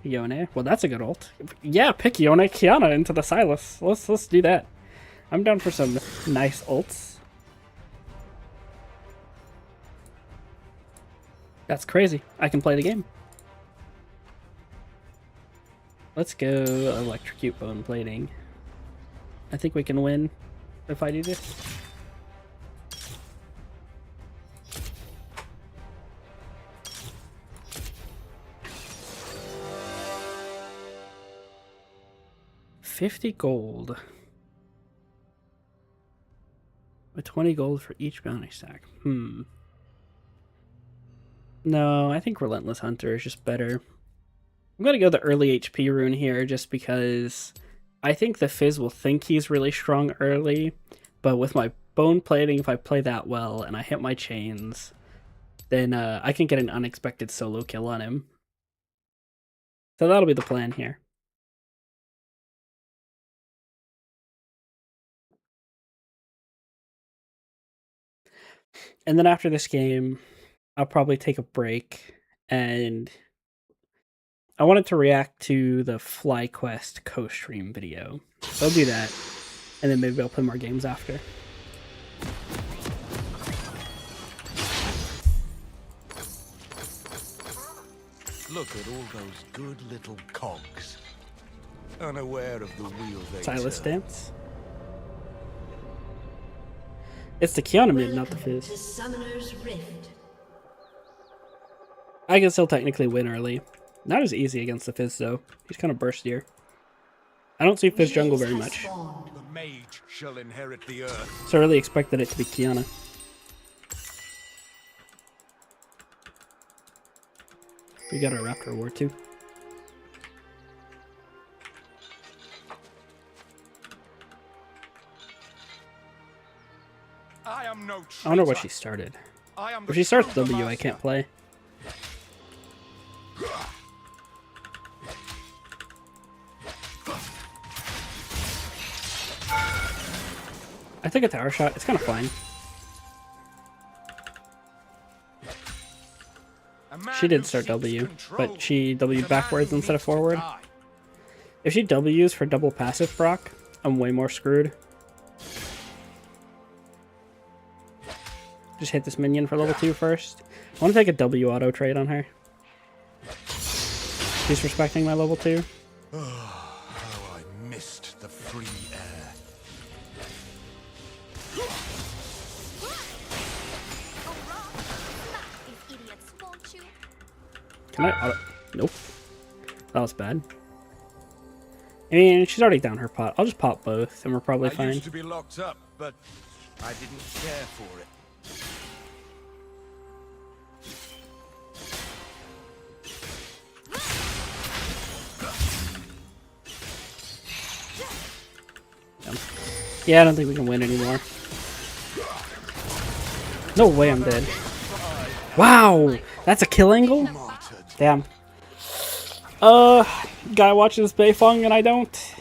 [SPEAKER 1] Yone. Well, that's a good ult. Yeah, pick Yone Kiana into the Silas. Let's do that. I'm down for some nice ults. That's crazy. I can play the game. Let's go electrocute bone plating. I think we can win if I do this. $50 gold. With 20 gold for each bounty stack. No, I think Relentless Hunter is just better. I'm going to go the early HP rune here just because I think the Fizz will think he's really strong early, but with my bone plating, if I play that well and I hit my chains, then I can get an unexpected solo kill on him. So that'll be the plan here. And then after this game, I'll probably take a break, and I wanted to react to the FlyQuest co-stream video. So I'll do that, and then maybe I'll play more games after.
[SPEAKER 4] Look at all those good little cogs, unaware of the wheel they
[SPEAKER 1] Silas
[SPEAKER 4] turn.
[SPEAKER 1] dance. It's the Kiana mid, not the
[SPEAKER 3] Welcome
[SPEAKER 1] Fizz.
[SPEAKER 3] to Summoner's Rift.
[SPEAKER 1] I can still technically win early. Not as easy against the Fizz though. He's kind of burstier. I don't see Fizz jungle very much,
[SPEAKER 4] The mage shall inherit the earth.
[SPEAKER 1] so I really expected it to be Kiana. We got our Raptor War too.
[SPEAKER 4] I am no
[SPEAKER 1] I wonder what
[SPEAKER 4] traitor.
[SPEAKER 1] she started.
[SPEAKER 4] I am
[SPEAKER 1] If
[SPEAKER 4] the
[SPEAKER 1] she starts
[SPEAKER 4] true
[SPEAKER 1] W, I
[SPEAKER 4] master.
[SPEAKER 1] can't play. I took a tower shot. It's kind of fine. She did start W, but she W'd backwards instead of forward. If she W's for double passive proc, I'm way more screwed. Just hit this minion for level 2 first. I want to take a W auto trade on her. She's respecting my level 2.
[SPEAKER 4] Oh, how I missed the free air.
[SPEAKER 1] Can I auto? Nope. That was bad. I mean, she's already down her pot. I'll just pop both, and we're probably
[SPEAKER 4] I
[SPEAKER 1] fine.
[SPEAKER 4] used to be locked up, but I didn't care for it.
[SPEAKER 1] Yeah, I don't think we can win anymore. No way I'm dead. Wow! That's a kill angle? Damn. Guy watches Beifeng and I don't.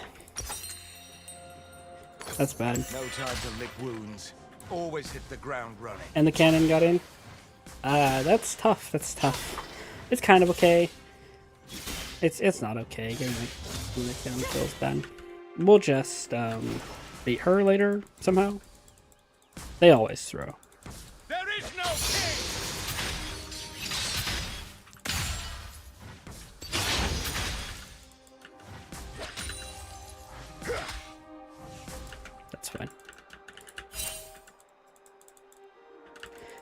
[SPEAKER 1] That's bad.
[SPEAKER 4] No time to lick wounds. Always hit the ground running.
[SPEAKER 1] And the cannon got in. That's tough. That's tough. It's kind of okay. It's not okay. Getting my down feels bad. We'll just beat her later somehow. They always throw.
[SPEAKER 4] There is no king.
[SPEAKER 1] That's fine.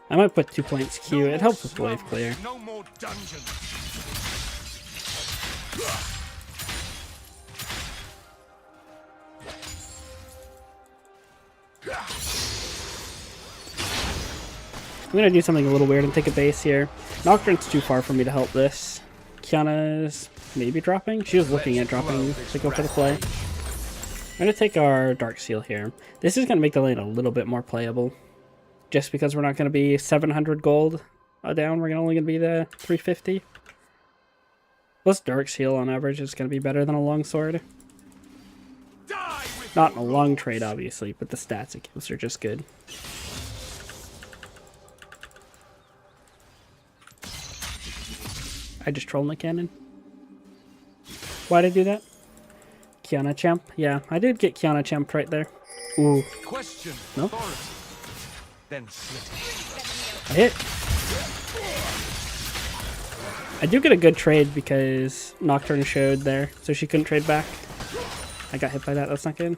[SPEAKER 1] I might put 2 points Q. It helps with wave clear.
[SPEAKER 4] No more dungeons.
[SPEAKER 1] I'm gonna do something a little weird and take a base here. Nocturne's too far for me to help this. Kiana's maybe dropping? She was looking at dropping to go for the play. I'm gonna take our Dark Seal here. This is gonna make the lane a little bit more playable. Just because we're not gonna be 700 gold down, we're only gonna be the 350. Plus Dark Seal on average is gonna be better than a longsword. Not in a long trade, obviously, but the stats it gives are just good. I just trolled my cannon. Why'd I do that? Kiana champ? Yeah, I did get Kiana champ right there. Ooh.
[SPEAKER 4] Question.
[SPEAKER 1] No?
[SPEAKER 4] Then slit.
[SPEAKER 1] I hit. I do get a good trade because Nocturne showed there, so she couldn't trade back. I got hit by that, that's not good.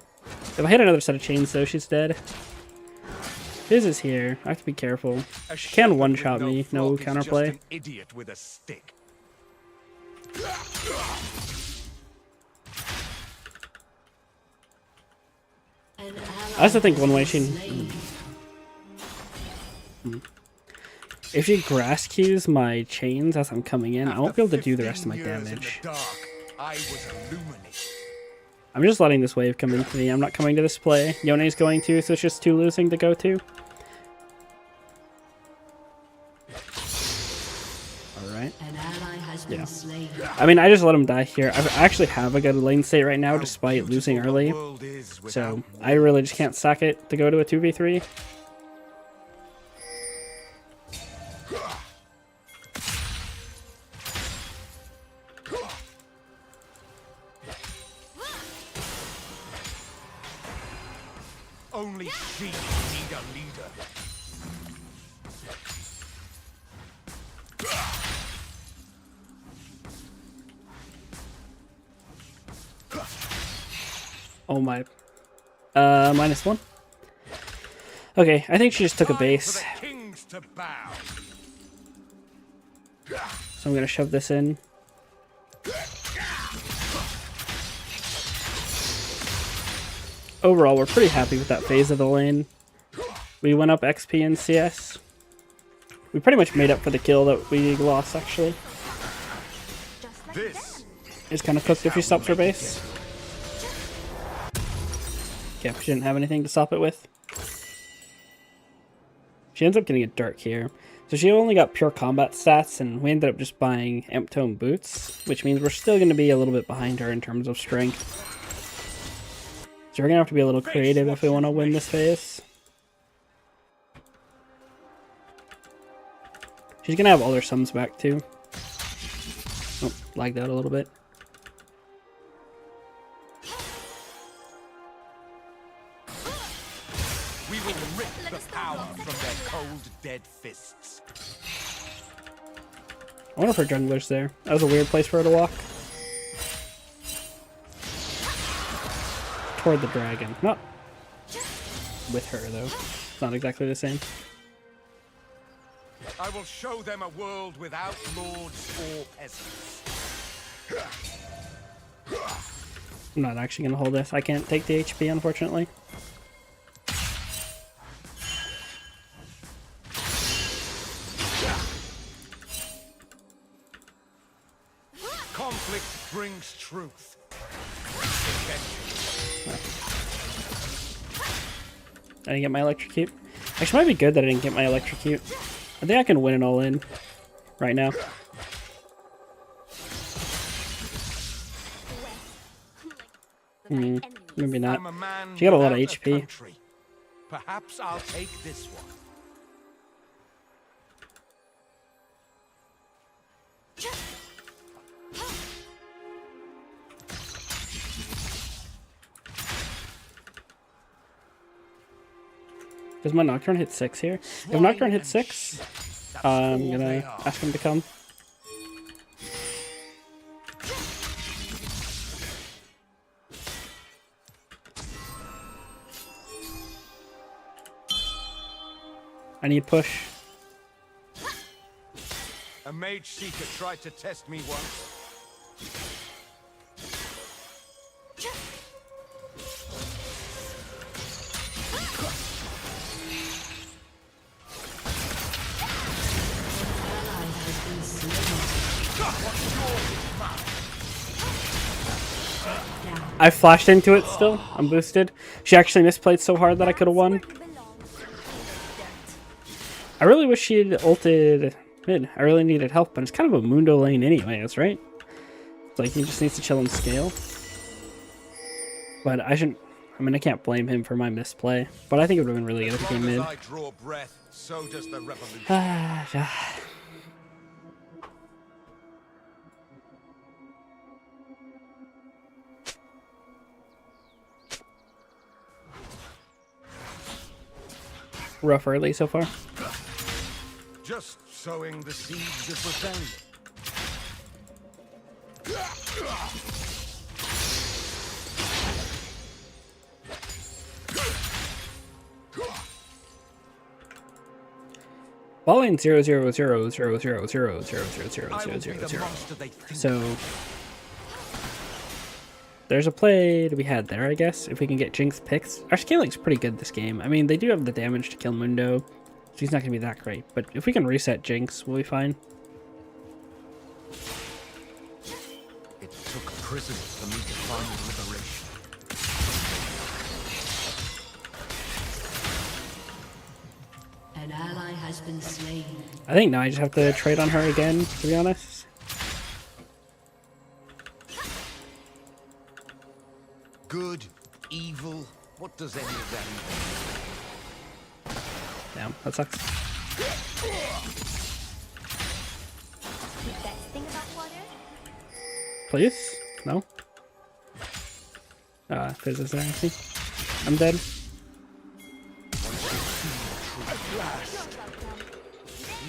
[SPEAKER 1] If I hit another set of chains though, she's dead. Fizz is here. I have to be careful. She can one-shot me, no counterplay.
[SPEAKER 4] An idiot with a stick.
[SPEAKER 1] I also think one way she... If she grass cues my chains as I'm coming in, I won't be able to do the rest of my damage. I'm just letting this wave come into me. I'm not coming to this play. Yone's going to, so it's just 2 losing to go to. Alright. Yeah. I mean, I just let him die here. I actually have a good lane state right now despite losing early. So I really just can't sack it to go to a 2v3.
[SPEAKER 4] Only she need a leader.
[SPEAKER 1] Oh my. -1. Okay, I think she just took a base. So I'm gonna shove this in. Overall, we're pretty happy with that phase of the lane. We went up XP and CS. We pretty much made up for the kill that we lost, actually. It's kind of cooked if she stops her base. Yeah, she didn't have anything to stop it with. She ends up getting a Dark here. So she only got pure combat stats, and we ended up just buying Imp Tome boots, which means we're still going to be a little bit behind her in terms of strength. So we're gonna have to be a little creative if we want to win this phase. She's gonna have all her sums back too. Oh, lagged out a little bit.
[SPEAKER 4] We will rip the power from their cold, dead fists.
[SPEAKER 1] I wonder if her jungler's there. That was a weird place for her to walk. Toward the dragon. Not with her, though. It's not exactly the same.
[SPEAKER 4] I will show them a world without lords or peasants.
[SPEAKER 1] I'm not actually going to hold this. I can't take the HP, unfortunately.
[SPEAKER 4] Conflict brings truth.
[SPEAKER 1] I didn't get my electrocute. Actually, it might be good that I didn't get my electrocute. I think I can win it all in right now. Maybe not. She got a lot of HP.
[SPEAKER 4] Perhaps I'll take this one.
[SPEAKER 1] Does my Nocturne hit 6 here? If Nocturne hits 6, I'm gonna ask him to come. I need push.
[SPEAKER 4] A mage seeker tried to test me once.
[SPEAKER 1] I flashed into it still. I'm boosted. She actually misplayed so hard that I could have won. I really wish she had ulted mid. I really needed help, but it's kind of a Mundo lane anyways, right? It's like he just needs to chill and scale. But I shouldn't... I mean, I can't blame him for my misplay. But I think it would have been really good if he came mid.
[SPEAKER 4] I draw breath, so does the revolution.
[SPEAKER 1] Rough early so far.
[SPEAKER 4] Just sowing the seeds of rebellion.
[SPEAKER 1] Ball lane 0-0-0-0-0-0-0-0-0-0-0-0. So there's a play to be had there, I guess, if we can get Jinx picks. Our scaling's pretty good this game. I mean, they do have the damage to kill Mundo, so he's not going to be that great. But if we can reset Jinx, we'll be fine.
[SPEAKER 4] It took prison for me to find liberation.
[SPEAKER 3] An ally has been slain.
[SPEAKER 1] I think now I just have to trade on her again, to be honest.
[SPEAKER 4] Good, evil, what does any of that mean?
[SPEAKER 1] Damn, that sucks.
[SPEAKER 5] The best thing about water?
[SPEAKER 1] Please? No? Fizz is there, I see. I'm dead.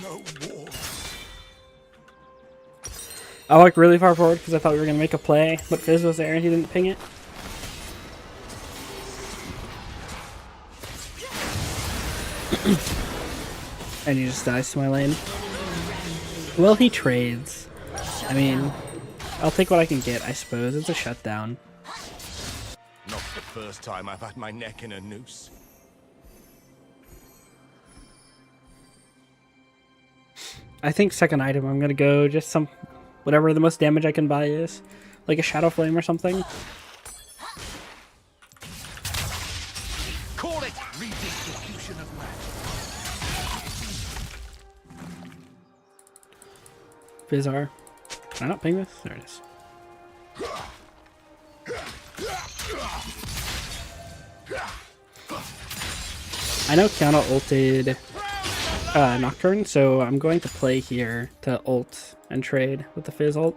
[SPEAKER 4] No war.
[SPEAKER 1] I walked really far forward because I thought we were going to make a play, but Fizz was there and he didn't ping it. And he just dies to my lane. Well, he trades. I mean, I'll take what I can get, I suppose. It's a shutdown.
[SPEAKER 4] Not the first time I've had my neck in a noose.
[SPEAKER 1] I think second item, I'm going to go just some... whatever the most damage I can buy is. Like a Shadow Flame or something.
[SPEAKER 4] Call it redistribution of magic.
[SPEAKER 1] Fizzar. Can I not ping this? There it is. I know Kiana ulted Nocturne, so I'm going to play here to ult and trade with the Fizz ult.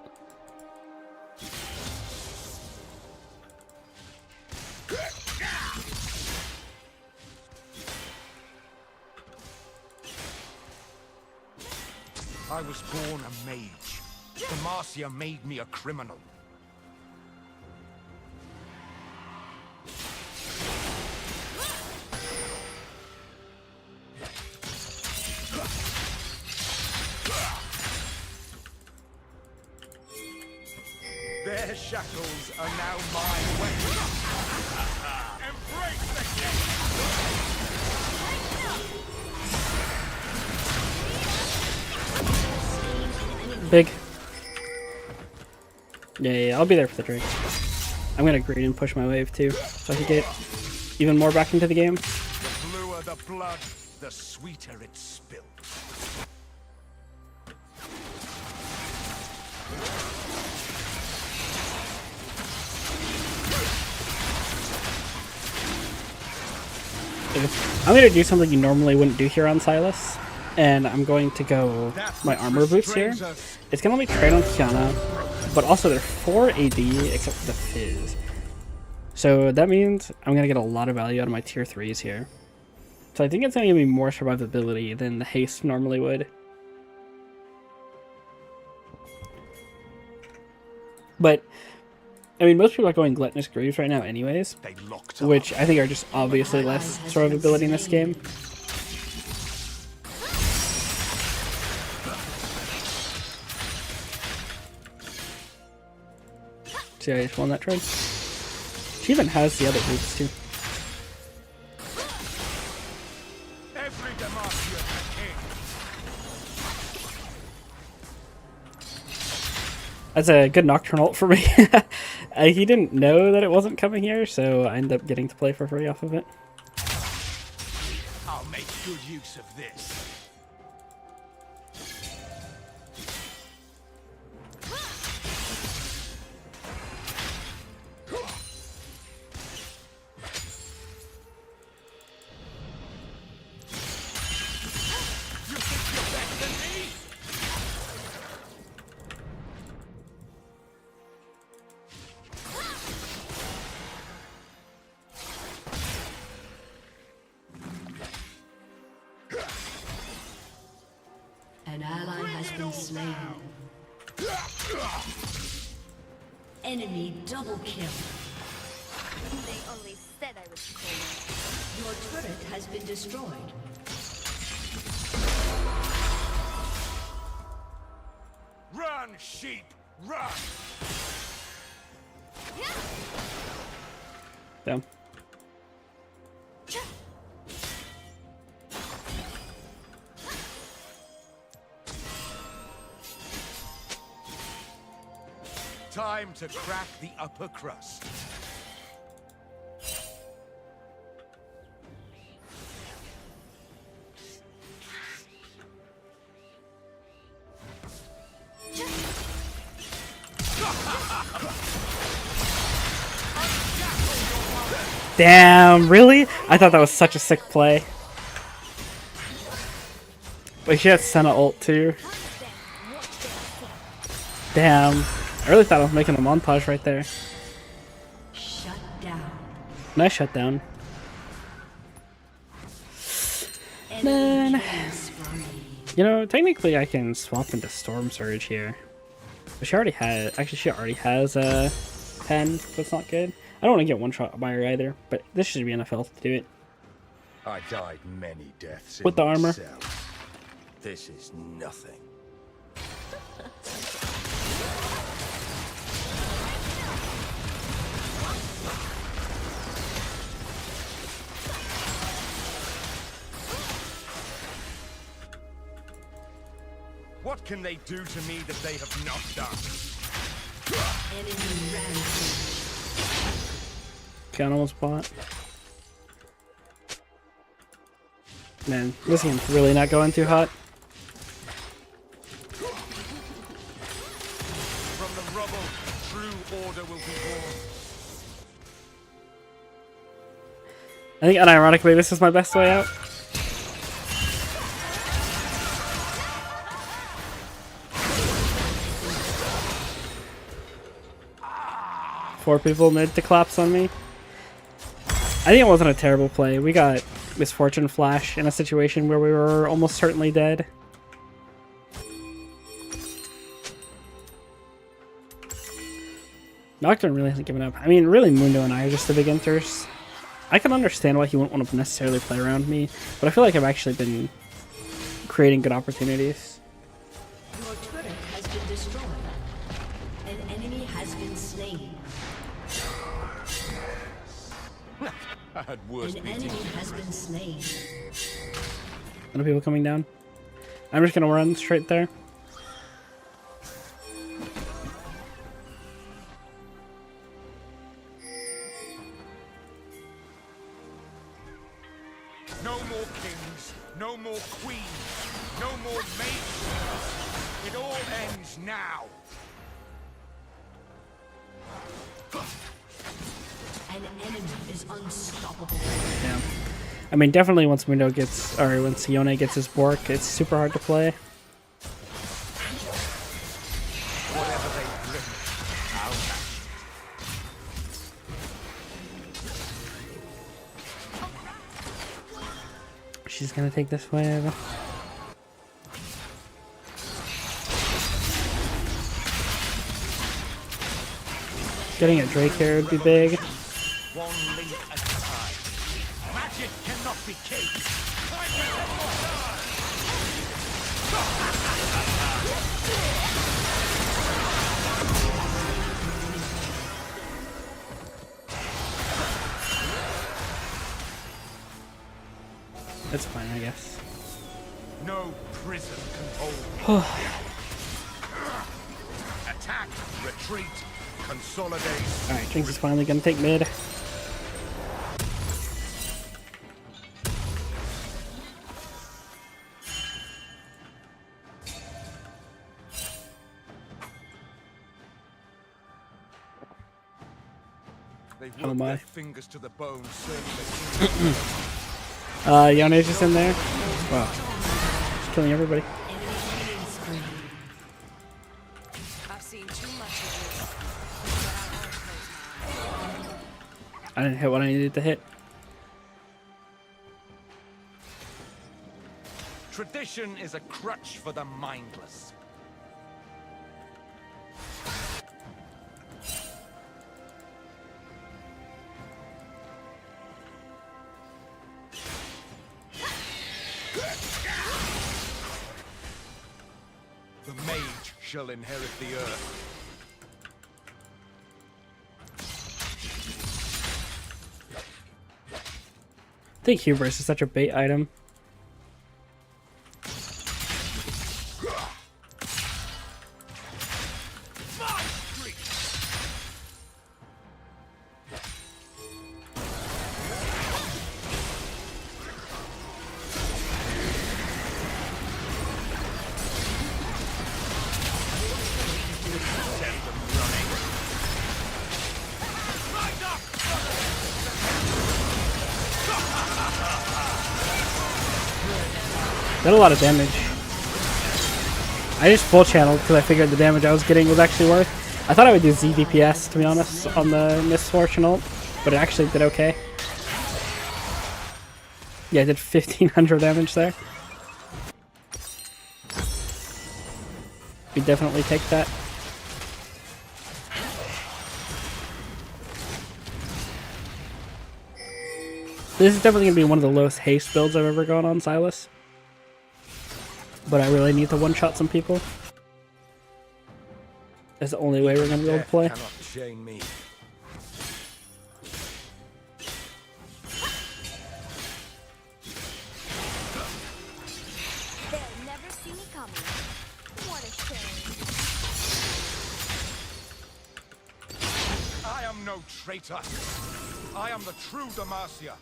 [SPEAKER 4] I was born a mage. Demacia made me a criminal. Their shackles are now my weapon. Embrace the game!
[SPEAKER 1] Big. Yeah, I'll be there for the drink. I'm gonna green and push my wave too, so I can get even more back into the game.
[SPEAKER 4] The bluer the blood, the sweeter it's spilled.
[SPEAKER 1] I'm gonna do something you normally wouldn't do here on Silas, and I'm going to go my armor boots here. It's gonna let me trade on Kiana, but also they're 4 AD except for the Fizz. So that means I'm gonna get a lot of value out of my tier 3s here. So I think it's gonna give me more survivability than the haste normally would. But I mean, most people are going Gluttonous Greaves right now anyways, which I think are just obviously less survivability in this game. See, I just won that trade. She even has the other boots too.
[SPEAKER 4] Every Demacia king.
[SPEAKER 1] That's a good Nocturne ult for me. He didn't know that it wasn't coming here, so I ended up getting to play for free off of it.
[SPEAKER 4] I'll make good use of this.
[SPEAKER 3] An ally has been slain. Enemy double kill.
[SPEAKER 5] They only said I was cold.
[SPEAKER 3] Your turret has been destroyed.
[SPEAKER 4] Run, sheep, run!
[SPEAKER 1] So.
[SPEAKER 4] Time to crack the upper crust.
[SPEAKER 1] Damn, really? I thought that was such a sick play. But she had Senna ult too. Damn. I really thought I was making a montage right there.
[SPEAKER 3] Shut down.
[SPEAKER 1] Nice shutdown.
[SPEAKER 3] Enemy
[SPEAKER 1] Man.
[SPEAKER 3] killing spree.
[SPEAKER 1] You know, technically I can swap into Storm Surge here. But she already has, actually she already has a 10, so it's not good. I don't want to get one shot by her either, but this should be enough health to do it.
[SPEAKER 4] I died many deaths
[SPEAKER 1] With the armor.
[SPEAKER 4] myself. This is nothing. What can they do to me that they have not done?
[SPEAKER 3] Enemy rampage.
[SPEAKER 1] Gun almost bought. Man, this game's really not going too hot.
[SPEAKER 4] From the rubble, true order will be born.
[SPEAKER 1] I think unironically this is my best way out. Four people mid to collapse on me. I think it wasn't a terrible play. We got Misfortune Flash in a situation where we were almost certainly dead. Nocturne really hasn't given up. I mean, really, Mundo and I are just the big enters. I can understand why he wouldn't want to necessarily play around me, but I feel like I've actually been creating good opportunities.
[SPEAKER 3] Your turret has been destroyed. An enemy has been slain.
[SPEAKER 4] I had worse
[SPEAKER 3] An
[SPEAKER 4] beatings.
[SPEAKER 3] enemy has been slain.
[SPEAKER 1] Other people coming down. I'm just gonna run straight there.
[SPEAKER 4] No more kings, no more queens, no more maidens. It all ends now.
[SPEAKER 3] An enemy is unstoppable.
[SPEAKER 1] Yeah. I mean, definitely once Mundo gets, or once Yone gets his Bork, it's super hard to play.
[SPEAKER 4] Whatever they bring, I'll match.
[SPEAKER 1] She's gonna take this wave. Getting a Drake here would be big.
[SPEAKER 4] One link at a time. Magic cannot be caged.
[SPEAKER 1] It's fine, I guess.
[SPEAKER 4] No prison can hold me. Attack, retreat, consolidate.
[SPEAKER 1] Alright, Jinx is finally gonna take mid.
[SPEAKER 4] They
[SPEAKER 1] Oh
[SPEAKER 4] work
[SPEAKER 1] my.
[SPEAKER 4] their fingers to the bone, serving the king.
[SPEAKER 1] Yone's just in there. Wow. Just killing everybody.
[SPEAKER 6] I've seen too much of this. But I won't close my eyes.
[SPEAKER 1] I didn't hit what I needed to hit.
[SPEAKER 4] Tradition is a crutch for the mindless. The mage shall inherit the earth.
[SPEAKER 1] I think Hubris is such a bait item. Did a lot of damage. I just full channeled because I figured the damage I was getting was actually worth. I thought I would do Z DPS, to be honest, on the Misfortune ult, but it actually did okay. Yeah, I did 1500 damage there. We definitely take that. This is definitely going to be one of the lowest haste builds I've ever gone on Silas. But I really need to one-shot some people. That's the only way we're going to be able to play.
[SPEAKER 4] Cannot chain me.
[SPEAKER 5] They'll never see me coming. What a shame.
[SPEAKER 4] I am no traitor. I am the true Demacia.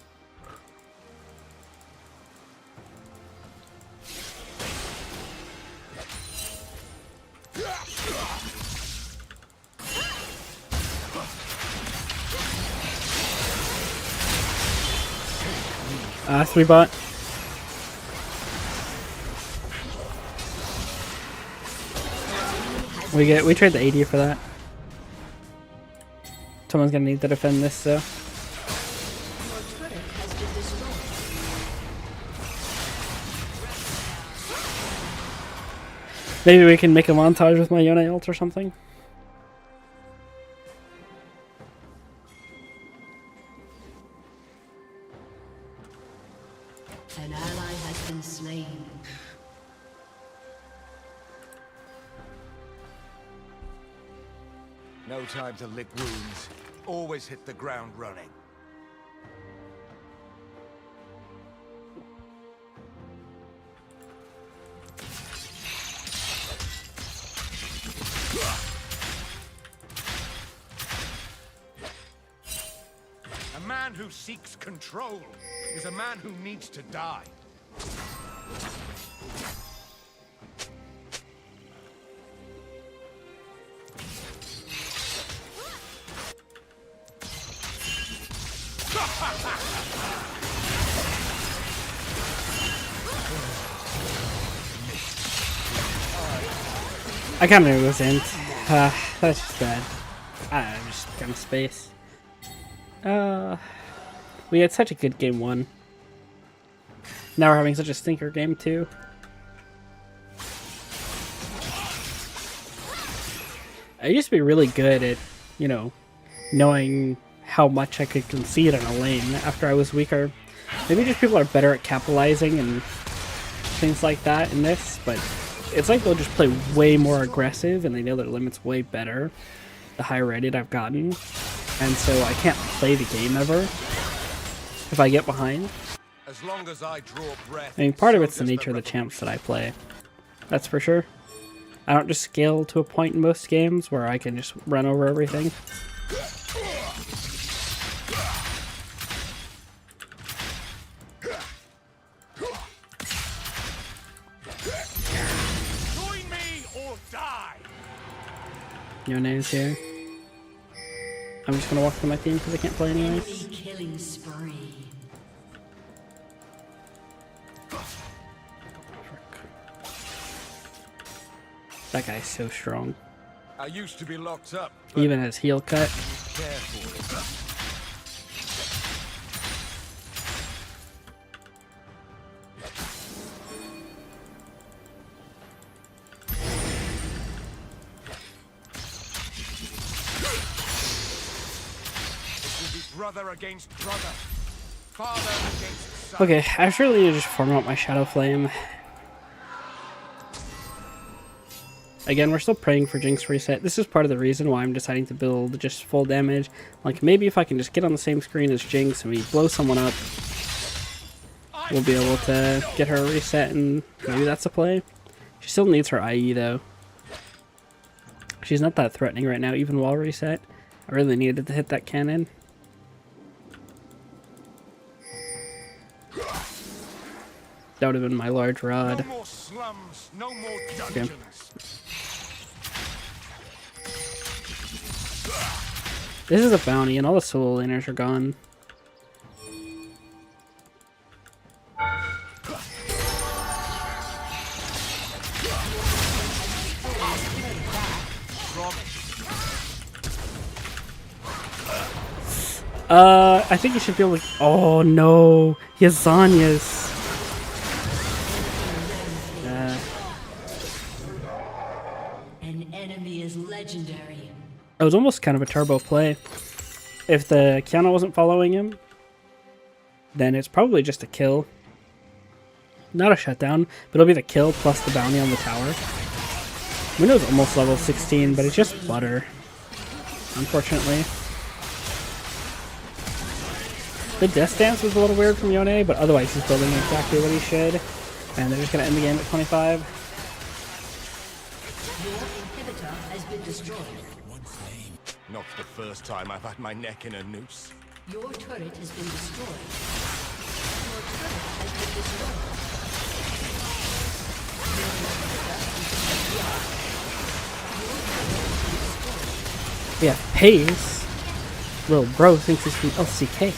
[SPEAKER 1] 3 bot. We trade the 80 for that. Someone's gonna need to defend this, so.
[SPEAKER 3] Your turret has been destroyed.
[SPEAKER 1] Maybe we can make a montage with my Yone ult or something.
[SPEAKER 3] An ally has been slain.
[SPEAKER 4] No time to lick wounds. Always hit the ground running. A man who seeks control is a man who needs to die.
[SPEAKER 1] I kind of knew it was in. That's just bad. I'm just kind of space. We had such a good game 1. Now we're having such a stinker game 2. I used to be really good at, you know, knowing how much I could concede in a lane after I was weaker. Maybe just people are better at capitalizing and things like that in this, but it's like they'll just play way more aggressive and they know their limits way better the higher rated I've gotten. And so I can't play the game ever if I get behind.
[SPEAKER 4] As long as I draw breath,
[SPEAKER 1] I mean, part of
[SPEAKER 4] so
[SPEAKER 1] it's the
[SPEAKER 4] does
[SPEAKER 1] nature of the champs that I play. That's for sure. I don't just scale to a point in most games where I can just run over everything.
[SPEAKER 4] Join me or die.
[SPEAKER 1] No names here. I'm just gonna walk through my team because I can't play anyways.
[SPEAKER 3] Enemy killing spree.
[SPEAKER 1] That guy's so strong.
[SPEAKER 4] I used to be locked up.
[SPEAKER 1] He even has heal cut.
[SPEAKER 4] Careful. Brother against brother. Father against son.
[SPEAKER 1] Okay, I really need to just form out my Shadow Flame. Again, we're still praying for Jinx reset. This is part of the reason why I'm deciding to build just full damage. Like, maybe if I can just get on the same screen as Jinx and we blow someone up, we'll be able to get her a reset, and maybe that's a play. She still needs her IE, though. She's not that threatening right now, even while reset. I really needed to hit that cannon. That would have been my large rod.
[SPEAKER 4] No more slums, no more dungeons.
[SPEAKER 1] This is a bounty, and all the solo laners are gone. I think you should be able to... Oh no! He has Zanya's.
[SPEAKER 3] An enemy is legendary.
[SPEAKER 1] It was almost kind of a turbo play. If the Kiana wasn't following him, then it's probably just a kill. Not a shutdown, but it'll be the kill plus the bounty on the tower. Window's almost level 16, but it's just butter, unfortunately. The death dance was a little weird from Yone, but otherwise he's building exactly what he should. And they're just going to end the game at 25.
[SPEAKER 3] Your inhibitor has been destroyed.
[SPEAKER 4] Not the first time I've had my neck in a noose.
[SPEAKER 3] Your turret has been destroyed. Your turret has been destroyed.
[SPEAKER 1] We have Pace. Little bro thinks he's from LCK.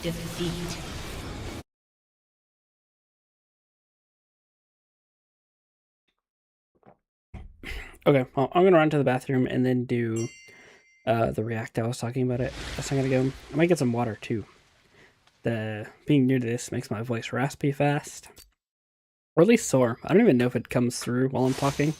[SPEAKER 3] defeat.
[SPEAKER 1] Okay, well, I'm gonna run to the bathroom and then do the react I was talking about it a second ago. I might get some water too. The being new to this makes my voice raspy fast. Or at least sore. I don't even know if it comes through while I'm talking.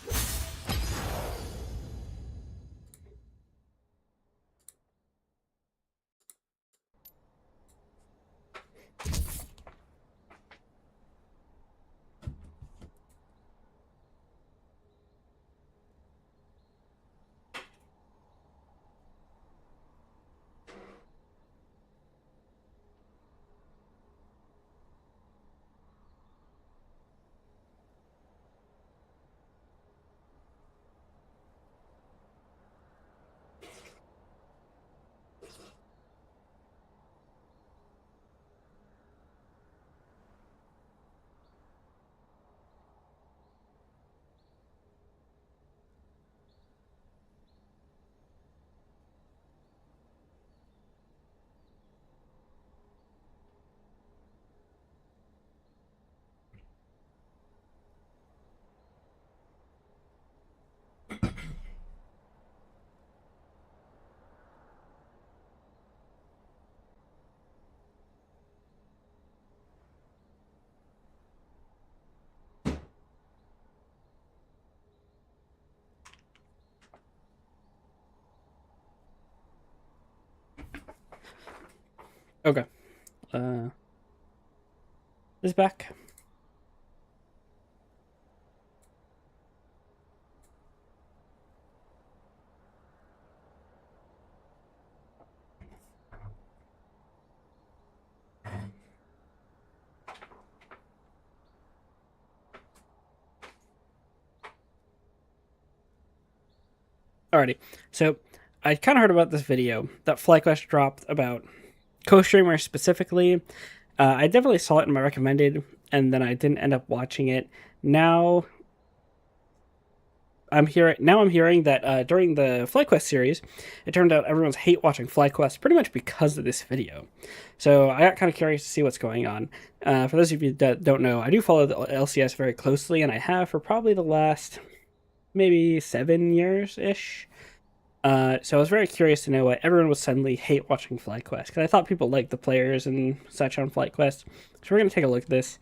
[SPEAKER 1] Okay. Is back. Alrighty, so I kind of heard about this video that FlyQuest dropped about co-streamers specifically. I definitely saw it in my recommended, and then I didn't end up watching it. Now I'm hearing that during the FlyQuest series, it turned out everyone's hate watching FlyQuest pretty much because of this video. So I got kind of curious to see what's going on. For those of you that don't know, I do follow the LCS very closely, and I have for probably the last maybe 7 years ish. So I was very curious to know why everyone was suddenly hate watching FlyQuest, because I thought people liked the players and such on FlyQuest. So we're going to take a look at this.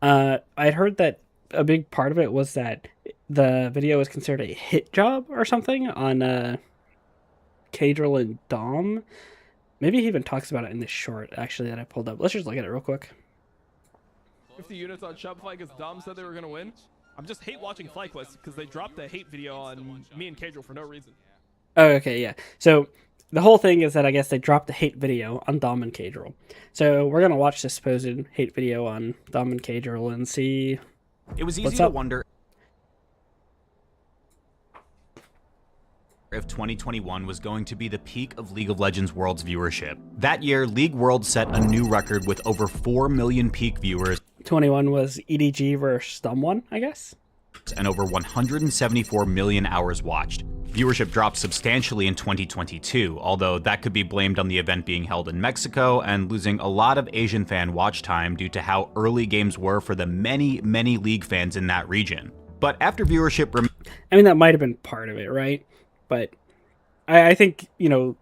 [SPEAKER 1] I'd heard that a big part of it was that the video was considered a hit job or something on Cadril and Dom. Maybe he even talks about it in this short, actually, that I pulled up. Let's just look at it real quick.
[SPEAKER 7] 50 units on Shopify because Dom said they were going to win. I'm just hate watching FlyQuest because they dropped a hate video on me and Cadril for no reason.
[SPEAKER 1] Oh, okay, yeah. So the whole thing is that I guess they dropped a hate video on Dom and Cadril. So we're going to watch this supposed hate video on Dom and Cadril and see.
[SPEAKER 8] It was easy
[SPEAKER 1] What's
[SPEAKER 8] to
[SPEAKER 1] up?
[SPEAKER 8] wonder if 2021 was going to be the peak of League of Legends World's viewership. That year, League World set a new record with over 4 million peak viewers
[SPEAKER 1] 21 was EDG versus someone, I guess.
[SPEAKER 8] and over 174 million hours watched. Viewership dropped substantially in 2022, although that could be blamed on the event being held in Mexico and losing a lot of Asian fan watch time due to how early games were for the many, many League fans in that region. But after viewership
[SPEAKER 1] I mean, that might have been part of it, right? But I think,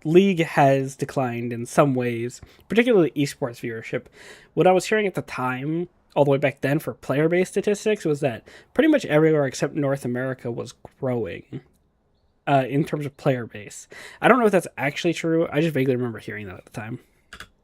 [SPEAKER 1] League has declined in some ways, particularly esports viewership. What I was hearing at the time, all the way back then for player-based statistics, was that pretty much everywhere except North America was growing in terms of player base. I don't know if that's actually true. I just vaguely remember hearing that at the time.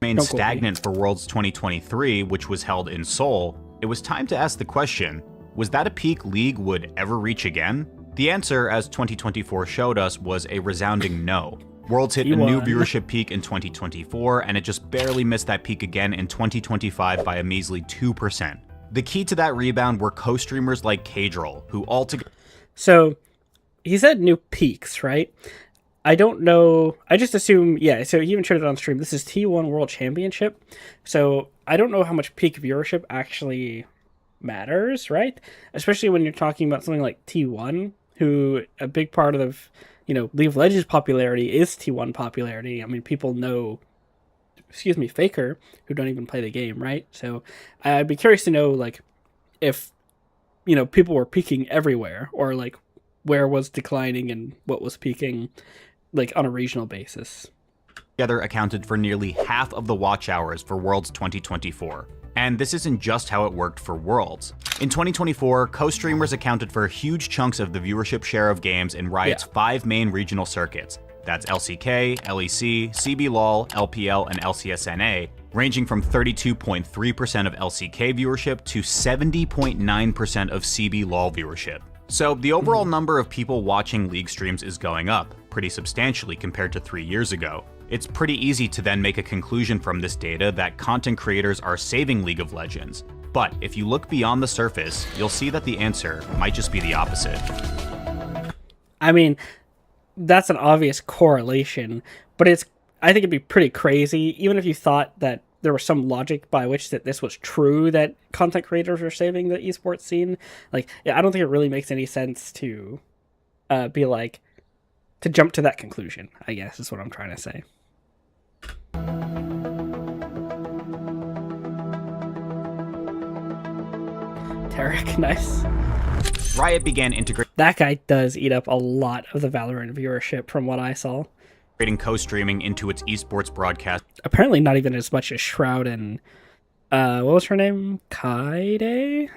[SPEAKER 8] remained stagnant for Worlds 2023, which was held in Seoul, it was time to ask the question, was that a peak League would ever reach again? The answer, as 2024 showed us, was a resounding no. Worlds hit a new viewership peak in 2024, and it just barely missed that peak again in 2025 by a measly 2%. The key to that rebound were co-streamers like Cadril, who altogether...
[SPEAKER 1] So, he said new peaks, right? I don't know. I just assume, yeah, so he even showed it on stream. This is T1 World Championship. So, I don't know how much peak viewership actually matters, right? Especially when you're talking about something like T1, who a big part of, League of Legends popularity is T1 popularity. I mean, people know Faker, who don't even play the game, right? So I'd be curious to know, like, if, people were peaking everywhere, or like where was declining and what was peaking, like on a regional basis.
[SPEAKER 8] Together accounted for nearly half of the watch hours for Worlds 2024. And this isn't just how it worked for Worlds. In 2024, co-streamers accounted for huge chunks of the viewership share of games in Riot's 5 main regional circuits. That's LCK, LEC, CBLOL, LPL, and LCSNA, ranging from 32.3% of LCK viewership to 70.9% of CBLOL viewership. So the overall number of people watching League streams is going up, pretty substantially compared to 3 years ago. It's pretty easy to then make a conclusion from this data that content creators are saving League of Legends. But if you look beyond the surface, you'll see that the answer might just be the opposite.
[SPEAKER 1] I mean, that's an obvious correlation, but I think it'd be pretty crazy, even if you thought that there was some logic by which that this was true, that content creators are saving the esports scene. Like, I don't think it really makes any sense to be like, to jump to that conclusion, I guess is what I'm trying to say. Tarek, nice.
[SPEAKER 8] Riot began integrating
[SPEAKER 1] That guy does eat up a lot of the Valorant viewership from what I saw.
[SPEAKER 8] co-streaming into its esports broadcast.
[SPEAKER 1] Apparently not even as much as Shroud and, what was her name? Kaide?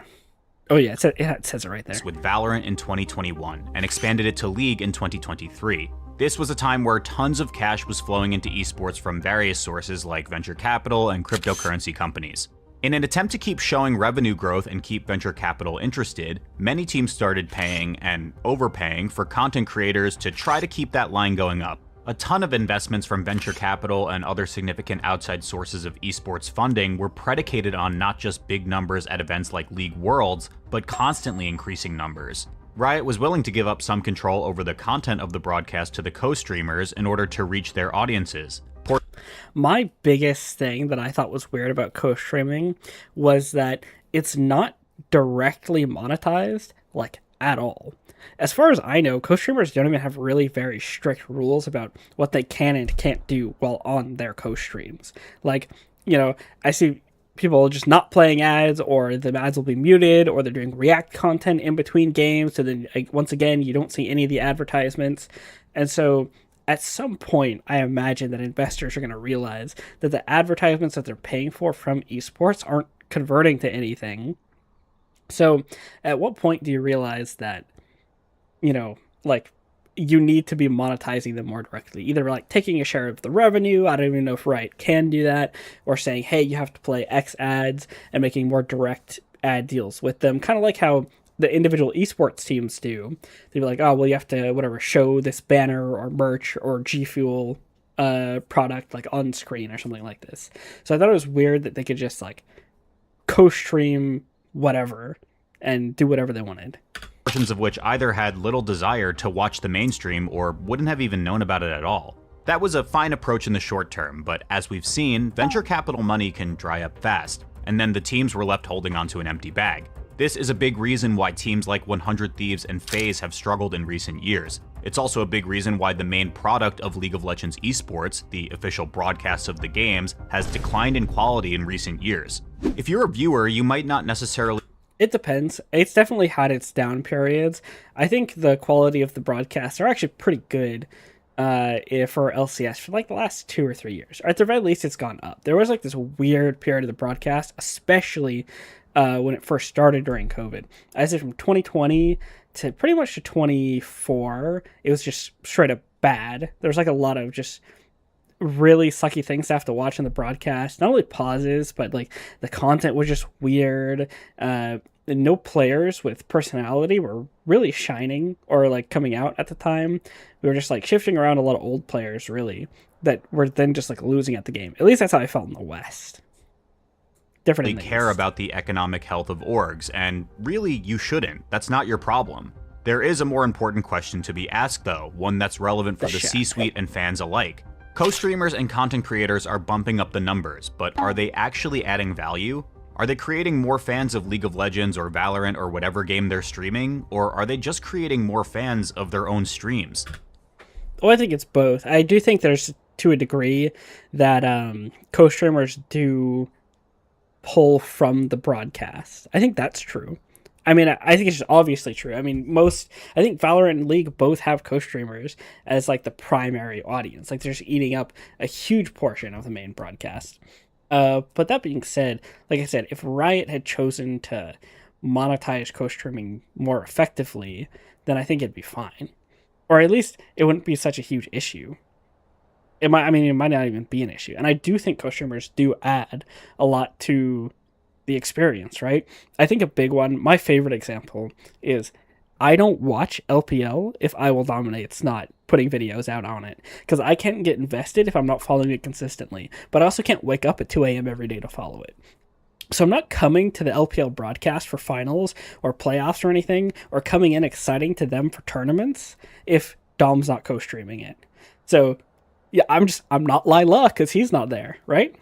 [SPEAKER 1] Oh yeah, it says it right there.
[SPEAKER 8] With Valorant in 2021 and expanded it to League in 2023. This was a time where tons of cash was flowing into esports from various sources like venture capital and cryptocurrency companies. In an attempt to keep showing revenue growth and keep venture capital interested, many teams started paying and overpaying for content creators to try to keep that line going up. A ton of investments from venture capital and other significant outside sources of esports funding were predicated on not just big numbers at events like League Worlds, but constantly increasing numbers. Riot was willing to give up some control over the content of the broadcast to the co-streamers in order to reach their audiences.
[SPEAKER 1] My biggest thing that I thought was weird about co-streaming was that it's not directly monetized, like, at all. As far as I know, co-streamers don't even have really very strict rules about what they can and can't do while on their co-streams. Like, I see people just not playing ads, or the ads will be muted, or they're doing React content in between games, so then, once again, you don't see any of the advertisements. And so at some point, I imagine that investors are going to realize that the advertisements that they're paying for from esports aren't converting to anything. So at what point do you realize that, like, you need to be monetizing them more directly? Either like taking a share of the revenue, I don't even know if Riot can do that, or saying, hey, you have to play X ads and making more direct ad deals with them. Kind of like how the individual esports teams do. They'd be like, oh, well, you have to, show this banner or merch or G Fuel product, like, on screen or something like this. So I thought it was weird that they could just, like, co-stream whatever and do whatever they wanted.
[SPEAKER 8] Portions of which either had little desire to watch the mainstream or wouldn't have even known about it at all. That was a fine approach in the short term, but as we've seen, venture capital money can dry up fast, and then the teams were left holding onto an empty bag. This is a big reason why teams like 100 Thieves and FaZe have struggled in recent years. It's also a big reason why the main product of League of Legends esports, the official broadcasts of the games, has declined in quality in recent years. If you're a viewer, you might not necessarily...
[SPEAKER 1] It depends. It's definitely had its down periods. I think the quality of the broadcasts are actually pretty good for LCS for like the last 2 or 3 years. Or at the very least, it's gone up. There was like this weird period of the broadcast, especially when it first started during COVID. I say from 2020 to pretty much to 24, it was just straight up bad. There was like a lot of just really sucky things to have to watch in the broadcast. Not only pauses, but like the content was just weird. And no players with personality were really shining or like coming out at the time. We were just like shifting around a lot of old players, really, that were then just like losing at the game. At least that's how I felt in the West. Different in the
[SPEAKER 8] care
[SPEAKER 1] East.
[SPEAKER 8] About the economic health of orgs, and really you shouldn't. That's not your problem. There is a more important question to be asked though, one that's relevant for the C-suite and fans alike. Co-streamers and content creators are bumping up the numbers, but are they actually adding value? Are they creating more fans of League of Legends or Valorant or whatever game they're streaming, or are they just creating more fans of their own streams?
[SPEAKER 1] Well, I think it's both. I do think there's to a degree that co-streamers do pull from the broadcast. I think that's true. I mean, I think it's just obviously true. I mean, I think Valorant and League both have co-streamers as like the primary audience. Like they're just eating up a huge portion of the main broadcast. But that being said, like I said, if Riot had chosen to monetize co-streaming more effectively, then I think it'd be fine. Or at least it wouldn't be such a huge issue. It might not even be an issue. And I do think co-streamers do add a lot to the experience, right? I think a big one, my favorite example, is I don't watch LPL if I Will Dominate's not putting videos out on it. Because I can't get invested if I'm not following it consistently. But I also can't wake up at 2 a.m. every day to follow it. So I'm not coming to the LPL broadcast for finals or playoffs or anything, or coming in exciting to them for tournaments if Dom's not co-streaming it. So yeah, I'm not Lila because he's not there, right?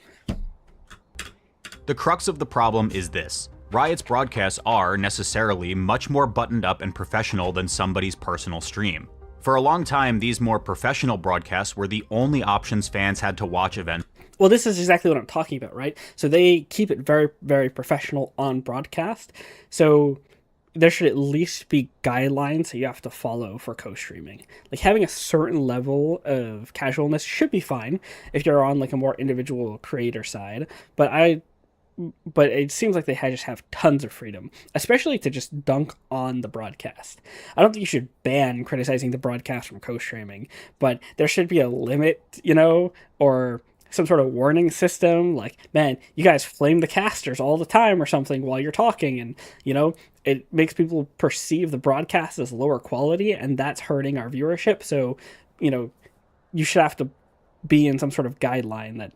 [SPEAKER 8] The crux of the problem is this. Riot's broadcasts are, necessarily, much more buttoned up and professional than somebody's personal stream. For a long time, these more professional broadcasts were the only options fans had to watch events.
[SPEAKER 1] Well, this is exactly what I'm talking about, right? So they keep it very, very professional on broadcast. So there should at least be guidelines that you have to follow for co-streaming. Like having a certain level of casualness should be fine if you're on like a more individual creator side. But it seems like they just have tons of freedom, especially to just dunk on the broadcast. I don't think you should ban criticizing the broadcast from co-streaming, but there should be a limit, or some sort of warning system, like, man, you guys flame the casters all the time or something while you're talking, and, it makes people perceive the broadcast as lower quality, and that's hurting our viewership, so, you should have to be in some sort of guideline that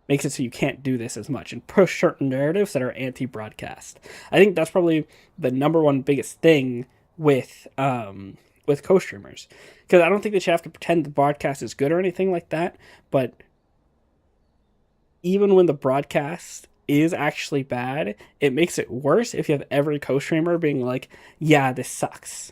[SPEAKER 1] makes it so you can't do this as much and push certain narratives that are anti-broadcast. I think that's probably the number one biggest thing with co-streamers, because I don't think they should have to pretend the broadcast is good or anything like that, but even when the broadcast is actually bad, it makes it worse if you have every co-streamer being like, yeah, this sucks.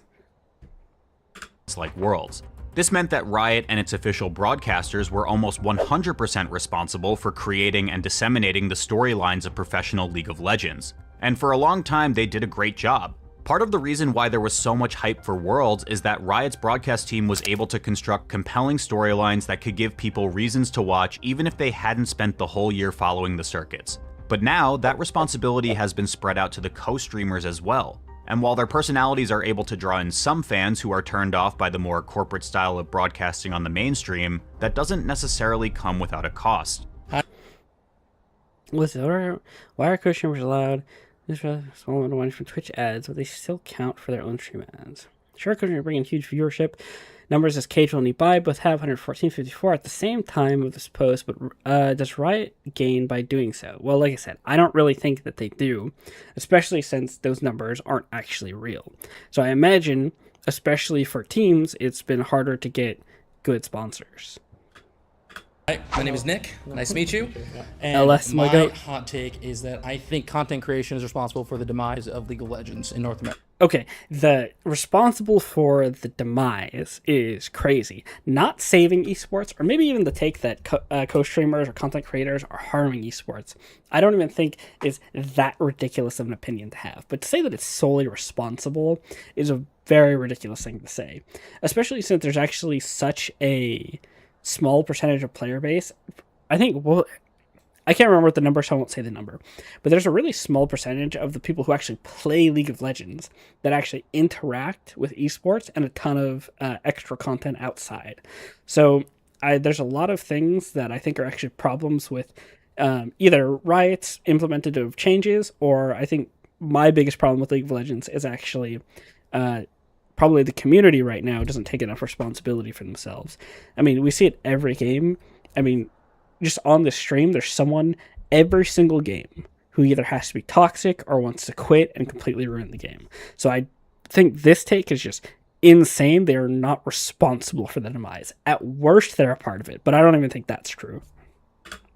[SPEAKER 8] Like Worlds. This meant that Riot and its official broadcasters were almost 100% responsible for creating and disseminating the storylines of professional League of Legends. And for a long time, they did a great job. Part of the reason why there was so much hype for Worlds is that Riot's broadcast team was able to construct compelling storylines that could give people reasons to watch even if they hadn't spent the whole year following the circuits. But now, that responsibility has been spread out to the co-streamers as well. And while their personalities are able to draw in some fans who are turned off by the more corporate style of broadcasting on the mainstream, that doesn't necessarily come without a cost.
[SPEAKER 1] Listen, why are co-streamers allowed this small amount of money from Twitch ads, but they still count for their own stream ads? Sure, co-streamers bring in huge viewership numbers as Cage only buy, both have 114.54 at the same time of this post, but does Riot gain by doing so? Well, like I said, I don't really think that they do, especially since those numbers aren't actually real. So I imagine, especially for teams, it's been harder to get good sponsors.
[SPEAKER 9] Hi, my name is Nick. Nice to meet you. And
[SPEAKER 1] LS, my goat.
[SPEAKER 9] hot take is that I think content creation is responsible for the demise of League of Legends in North America.
[SPEAKER 1] Okay, the responsible for the demise is crazy. Not saving esports, or maybe even the take that co-streamers or content creators are harming esports. I don't even think is that ridiculous of an opinion to have. But to say that it's solely responsible is a very ridiculous thing to say. Especially since there's actually such a small percentage of player base. I think, I can't remember what the number, so I won't say the number. But there's a really small percentage of the people who actually play League of Legends that actually interact with esports and a ton of extra content outside. So there's a lot of things that I think are actually problems with either Riot's implementative changes, or I think my biggest problem with League of Legends is actually probably the community right now doesn't take enough responsibility for themselves. I mean, we see it every game. I mean, just on the stream, there's someone every single game who either has to be toxic or wants to quit and completely ruin the game. So I think this take is just insane. They are not responsible for the demise. At worst, they're a part of it, but I don't even think that's true.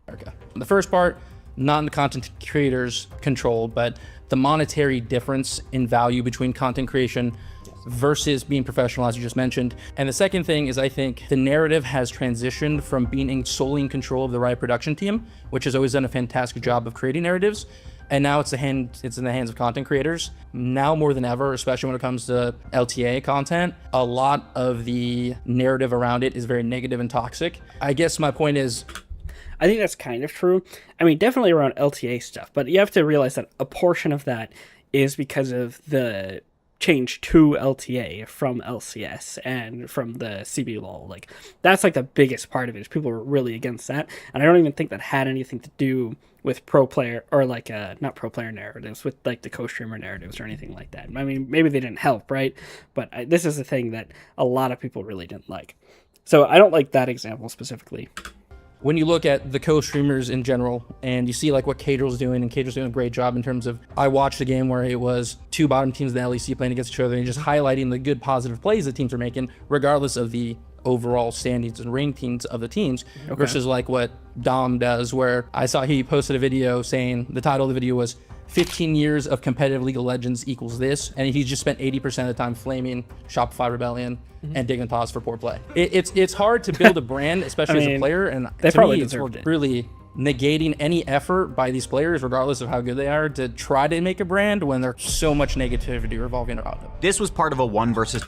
[SPEAKER 9] Okay. The first part, not in the content creators' control, but the monetary difference in value between content creation versus being professional, as you just mentioned. And the second thing is, I think the narrative has transitioned from being solely in control of the Riot production team, which has always done a fantastic job of creating narratives, and now it's in the hands of content creators. Now more than ever, especially when it comes to LTA content, a lot of the narrative around it is very negative and toxic. I guess my point is,
[SPEAKER 1] I think that's kind of true. I mean, definitely around LTA stuff, but you have to realize that a portion of that is because of the change to LTA from LCS and from the CB LoL. Like, that's like the biggest part of it, is people were really against that. And I don't even think that had anything to do with pro player, or like not pro player narratives, with like the co-streamer narratives or anything like that. I mean, maybe they didn't help, right? But this is the thing that a lot of people really didn't like. So I don't like that example specifically.
[SPEAKER 9] when you look at the co-streamers in general and you see like what Caedrel's doing, and Caedrel's doing a great job in terms of, I watched a game where it was two bottom teams in the LEC playing against each other and just highlighting the good positive plays the teams are making, regardless of the overall standings and rankings of the teams, versus like what Dom does, where I saw he posted a video saying the title of the video was 15 years of competitive League of Legends equals this, and he just spent 80% of the time flaming Shopify Rebellion and digging pause for poor play. It's hard to build a brand, especially as a player, and
[SPEAKER 1] they
[SPEAKER 9] to
[SPEAKER 1] probably
[SPEAKER 9] me, it's
[SPEAKER 1] deserved it.
[SPEAKER 9] really negating any effort by these players, regardless of how good they are, to try to make a brand when there's so much negativity revolving around them.
[SPEAKER 8] This was part of a 1 versus.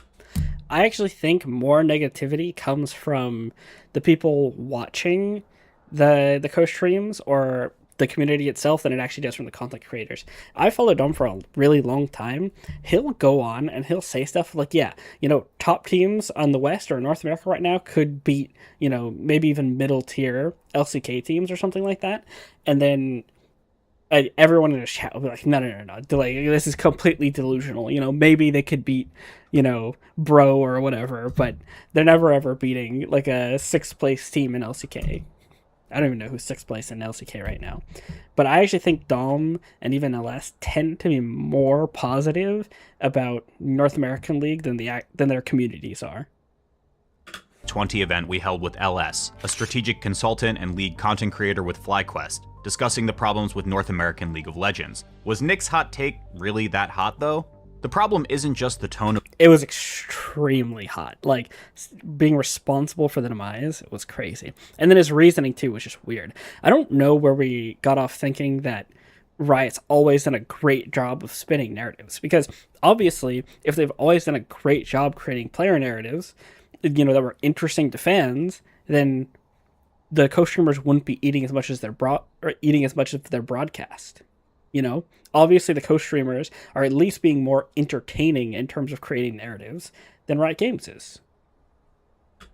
[SPEAKER 1] I actually think more negativity comes from the people watching the co-streams or the community itself than it actually does from the content creators. I followed Dom for a really long time. He'll go on and he'll say stuff like, yeah, you know, top teams on the West or North America right now could beat, you know, maybe even middle tier LCK teams or something like that. And then everyone in the chat will be like, no. Like, this is completely delusional. You know, maybe they could beat, you know, Bro or whatever, but they're never ever beating like a 6th place team in LCK. I don't even know who's 6th place in LCK right now. But I actually think Dom and even LS tend to be more positive about North American League than their communities are.
[SPEAKER 8] 20 event we held with LS, a strategic consultant and league content creator with FlyQuest, discussing the problems with North American League of Legends. Was Nick's hot take really that hot though? The problem isn't just the tone of...
[SPEAKER 1] It was extremely hot. Like, being responsible for the demise was crazy. And then his reasoning, too, was just weird. I don't know where we got off thinking that Riot's always done a great job of spinning narratives. Because, obviously, if they've always done a great job creating player narratives, you know, that were interesting to fans, then the co-streamers wouldn't be eating as much as their broadcast. You know, obviously the co-streamers are at least being more entertaining in terms of creating narratives than Riot Games is.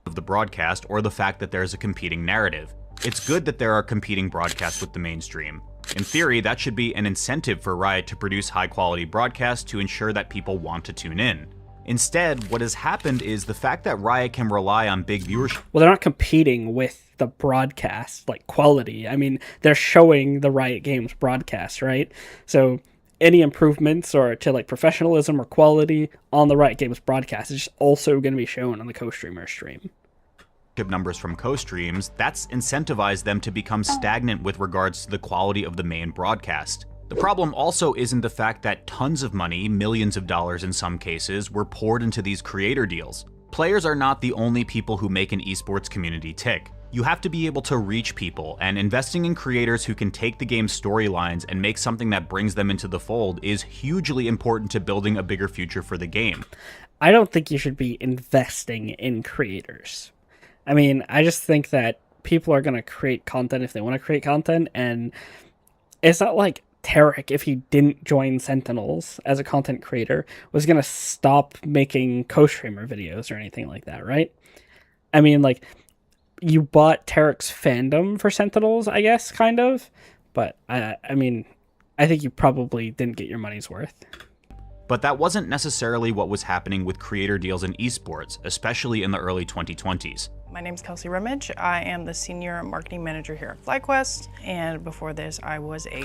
[SPEAKER 8] Of the broadcast, or the fact that there's a competing narrative. It's good that there are competing broadcasts with the mainstream. In theory, that should be an incentive for Riot to produce high-quality broadcasts to ensure that people want to tune in. Instead, what has happened is the fact that Riot can rely on big viewership.
[SPEAKER 1] Well, they're not competing with the broadcast, like, quality. I mean, they're showing the Riot Games broadcast, right? So any improvements or to, like, professionalism or quality on the Riot Games broadcast is just also going to be shown on the co-streamer stream.
[SPEAKER 8] Numbers from co-streams, that's incentivized them to become stagnant with regards to the quality of the main broadcast. The problem also isn't the fact that tons of money, millions of dollars in some cases, were poured into these creator deals. Players are not the only people who make an esports community tick. You have to be able to reach people, and investing in creators who can take the game's storylines and make something that brings them into the fold is hugely important to building a bigger future for the game.
[SPEAKER 1] I don't think you should be investing in creators. I mean, I just think that people are going to create content if they want to create content, and it's not like Tarek, if he didn't join Sentinels as a content creator, was going to stop making co-streamer videos or anything like that, right? I mean, like, you bought Tarek's fandom for Sentinels, I guess, kind of. But, I mean, I think you probably didn't get your money's worth.
[SPEAKER 8] But that wasn't necessarily what was happening with creator deals in esports, especially in the early 2020s.
[SPEAKER 10] My name's Kelsey Rumage. I am the Senior Marketing Manager here at FlyQuest, and before this, I was a...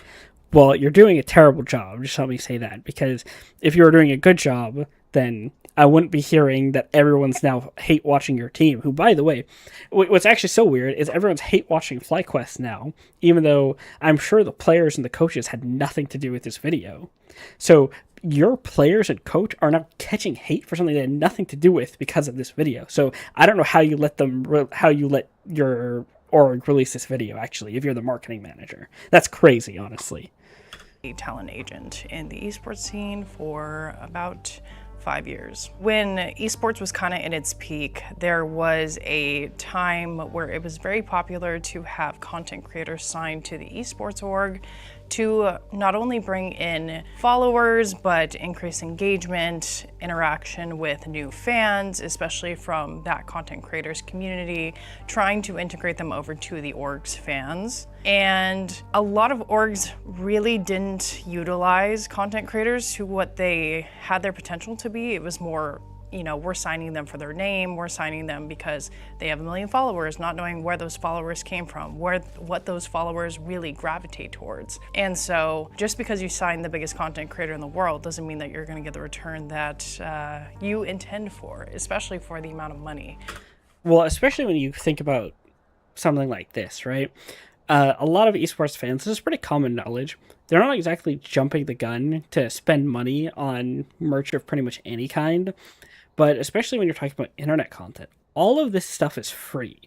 [SPEAKER 1] Well, you're doing a terrible job, just let me say that, because if you were doing a good job, then I wouldn't be hearing that everyone's now hate watching your team, who, by the way, what's actually so weird is everyone's hate watching FlyQuest now, even though I'm sure the players and the coaches had nothing to do with this video. So your players and coach are now catching hate for something they had nothing to do with because of this video. So I don't know how you let your org release this video, actually, if you're the marketing manager. That's crazy, honestly.
[SPEAKER 10] A talent agent in the esports scene for about 5 years. When esports was kind of in its peak, there was a time where it was very popular to have content creators signed to the esports org to not only bring in followers, but increase engagement, interaction with new fans, especially from that content creators community, trying to integrate them over to the org's fans. And a lot of orgs really didn't utilize content creators to what they had their potential to be. It was more, you know, we're signing them for their name, we're signing them because they have 1 million followers, not knowing where those followers came from, what those followers really gravitate towards. And so just because you sign the biggest content creator in the world doesn't mean that you're gonna get the return that you intend for, especially for the amount of money.
[SPEAKER 1] Well, especially when you think about something like this, right? A lot of esports fans, this is pretty common knowledge, they're not exactly jumping the gun to spend money on merch of pretty much any kind. But especially when you're talking about internet content, all of this stuff is free.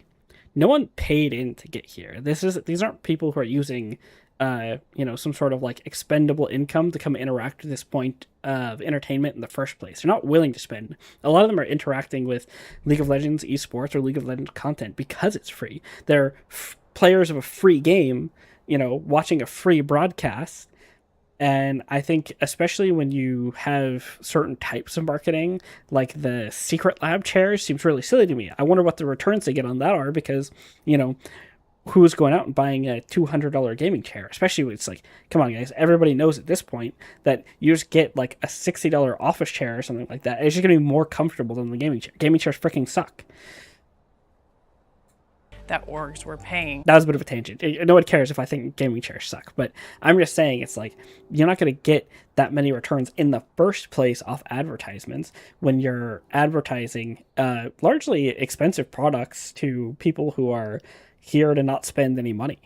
[SPEAKER 1] No one paid in to get here. These aren't people who are using, some sort of like expendable income to come interact with this point of entertainment in the first place. They're not willing to spend. A lot of them are interacting with League of Legends esports or League of Legends content because it's free. They're players of a free game, watching a free broadcast. And I think especially when you have certain types of marketing, like the secret lab chairs seems really silly to me. I wonder what the returns they get on that are because, who's going out and buying a $200 gaming chair? Especially when it's like, come on guys, everybody knows at this point that you just get like a $60 office chair or something like that. It's just going to be more comfortable than the gaming chair. Gaming chairs freaking suck.
[SPEAKER 10] That orgs were paying.
[SPEAKER 1] That was a bit of a tangent. No one cares if I think gaming chairs suck, but I'm just saying it's like you're not going to get that many returns in the first place off advertisements when you're advertising largely expensive products to people who are here to not spend any money.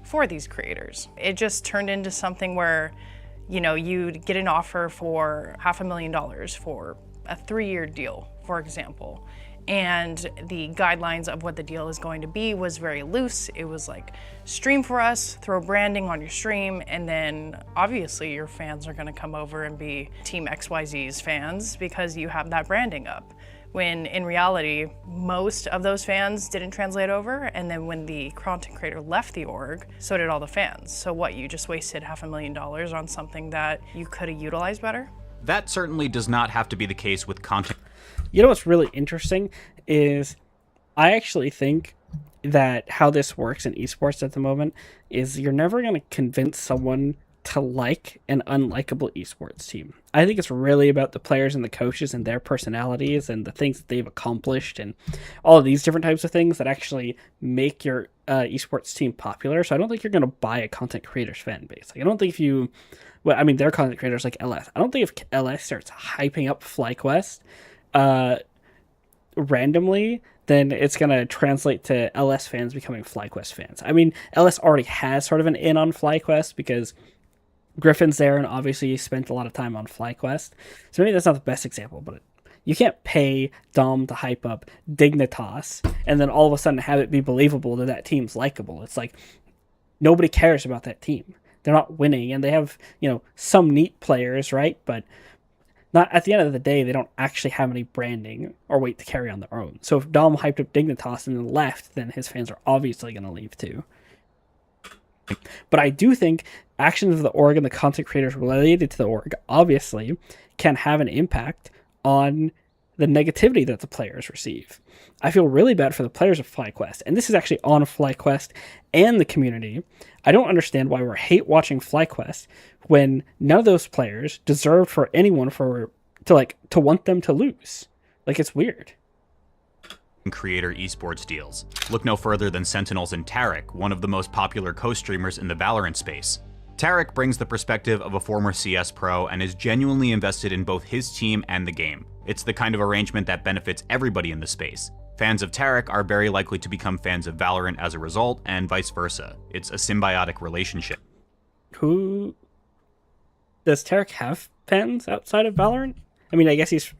[SPEAKER 10] For these creators, it just turned into something where, you'd get an offer for $500,000 for a 3-year deal, for example. And the guidelines of what the deal is going to be was very loose. It was like, stream for us, throw branding on your stream, and then obviously your fans are gonna come over and be Team XYZ's fans because you have that branding up. When in reality, most of those fans didn't translate over, and then when the content creator left the org, so did all the fans. So what, you just wasted $500,000 on something that you could have utilized better?
[SPEAKER 8] That certainly does not have to be the case with content.
[SPEAKER 1] You know what's really interesting is I actually think that how this works in esports at the moment is you're never going to convince someone to like an unlikable esports team. I think it's really about the players and the coaches and their personalities and the things that they've accomplished and all of these different types of things that actually make your esports team popular. So I don't think you're going to buy a content creator's fan base. Like, I don't think if they're content creators like LS. I don't think if LS starts hyping up FlyQuest randomly, then it's going to translate to LS fans becoming FlyQuest fans. I mean, LS already has sort of an in on FlyQuest because Griffin's there and obviously he spent a lot of time on FlyQuest. So maybe that's not the best example, but you can't pay Dom to hype up Dignitas and then all of a sudden have it be believable that that team's likable. It's like nobody cares about that team. They're not winning and they have, some neat players, right? But not at the end of the day, they don't actually have any branding or weight to carry on their own. So if Dom hyped up Dignitas and then left, then his fans are obviously going to leave too. But I do think actions of the org and the content creators related to the org obviously can have an impact on the negativity that the players receive. I feel really bad for the players of FlyQuest, and this is actually on FlyQuest and the community. I don't understand why we're hate watching FlyQuest when none of those players deserve for anyone to want them to lose. Like, it's weird.
[SPEAKER 8] Creator esports deals. Look no further than Sentinels and Tarek, one of the most popular co-streamers in the Valorant space. Tarek brings the perspective of a former CS pro and is genuinely invested in both his team and the game. It's the kind of arrangement that benefits everybody in the space. Fans of Tarek are very likely to become fans of Valorant as a result, and vice versa. It's a symbiotic relationship.
[SPEAKER 1] Does does Tarek have fans outside of Valorant? I mean, I guess he's,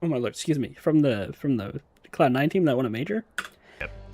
[SPEAKER 1] oh my lord, excuse me, from the Cloud9 team that won a major.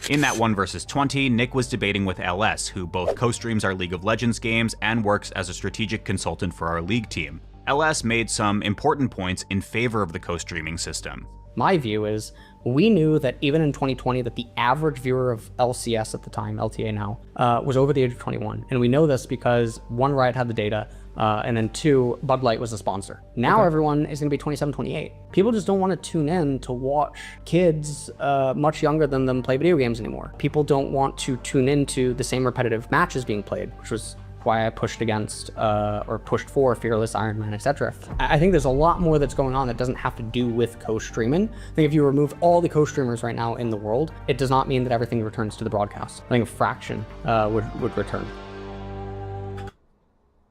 [SPEAKER 8] In that 1 vs 20, Nick was debating with LS, who both co-streams our League of Legends games and works as a strategic consultant for our League team. LS made some important points in favor of the co-streaming system.
[SPEAKER 11] My view is, we knew that even in 2020 that the average viewer of LCS at the time, LTA now, was over the age of 21. And we know this because one, Riot had the data, and then two, Bud Light was a sponsor. Now everyone is gonna be 27, 28. People just don't wanna tune in to watch kids much younger than them play video games anymore. People don't want to tune into the same repetitive matches being played, which was why I pushed against or pushed for Fearless, Iron Man, etc. I think there's a lot more that's going on that doesn't have to do with co-streaming. I think if you remove all the co-streamers right now in the world, it does not mean that everything returns to the broadcast. I think a fraction would return.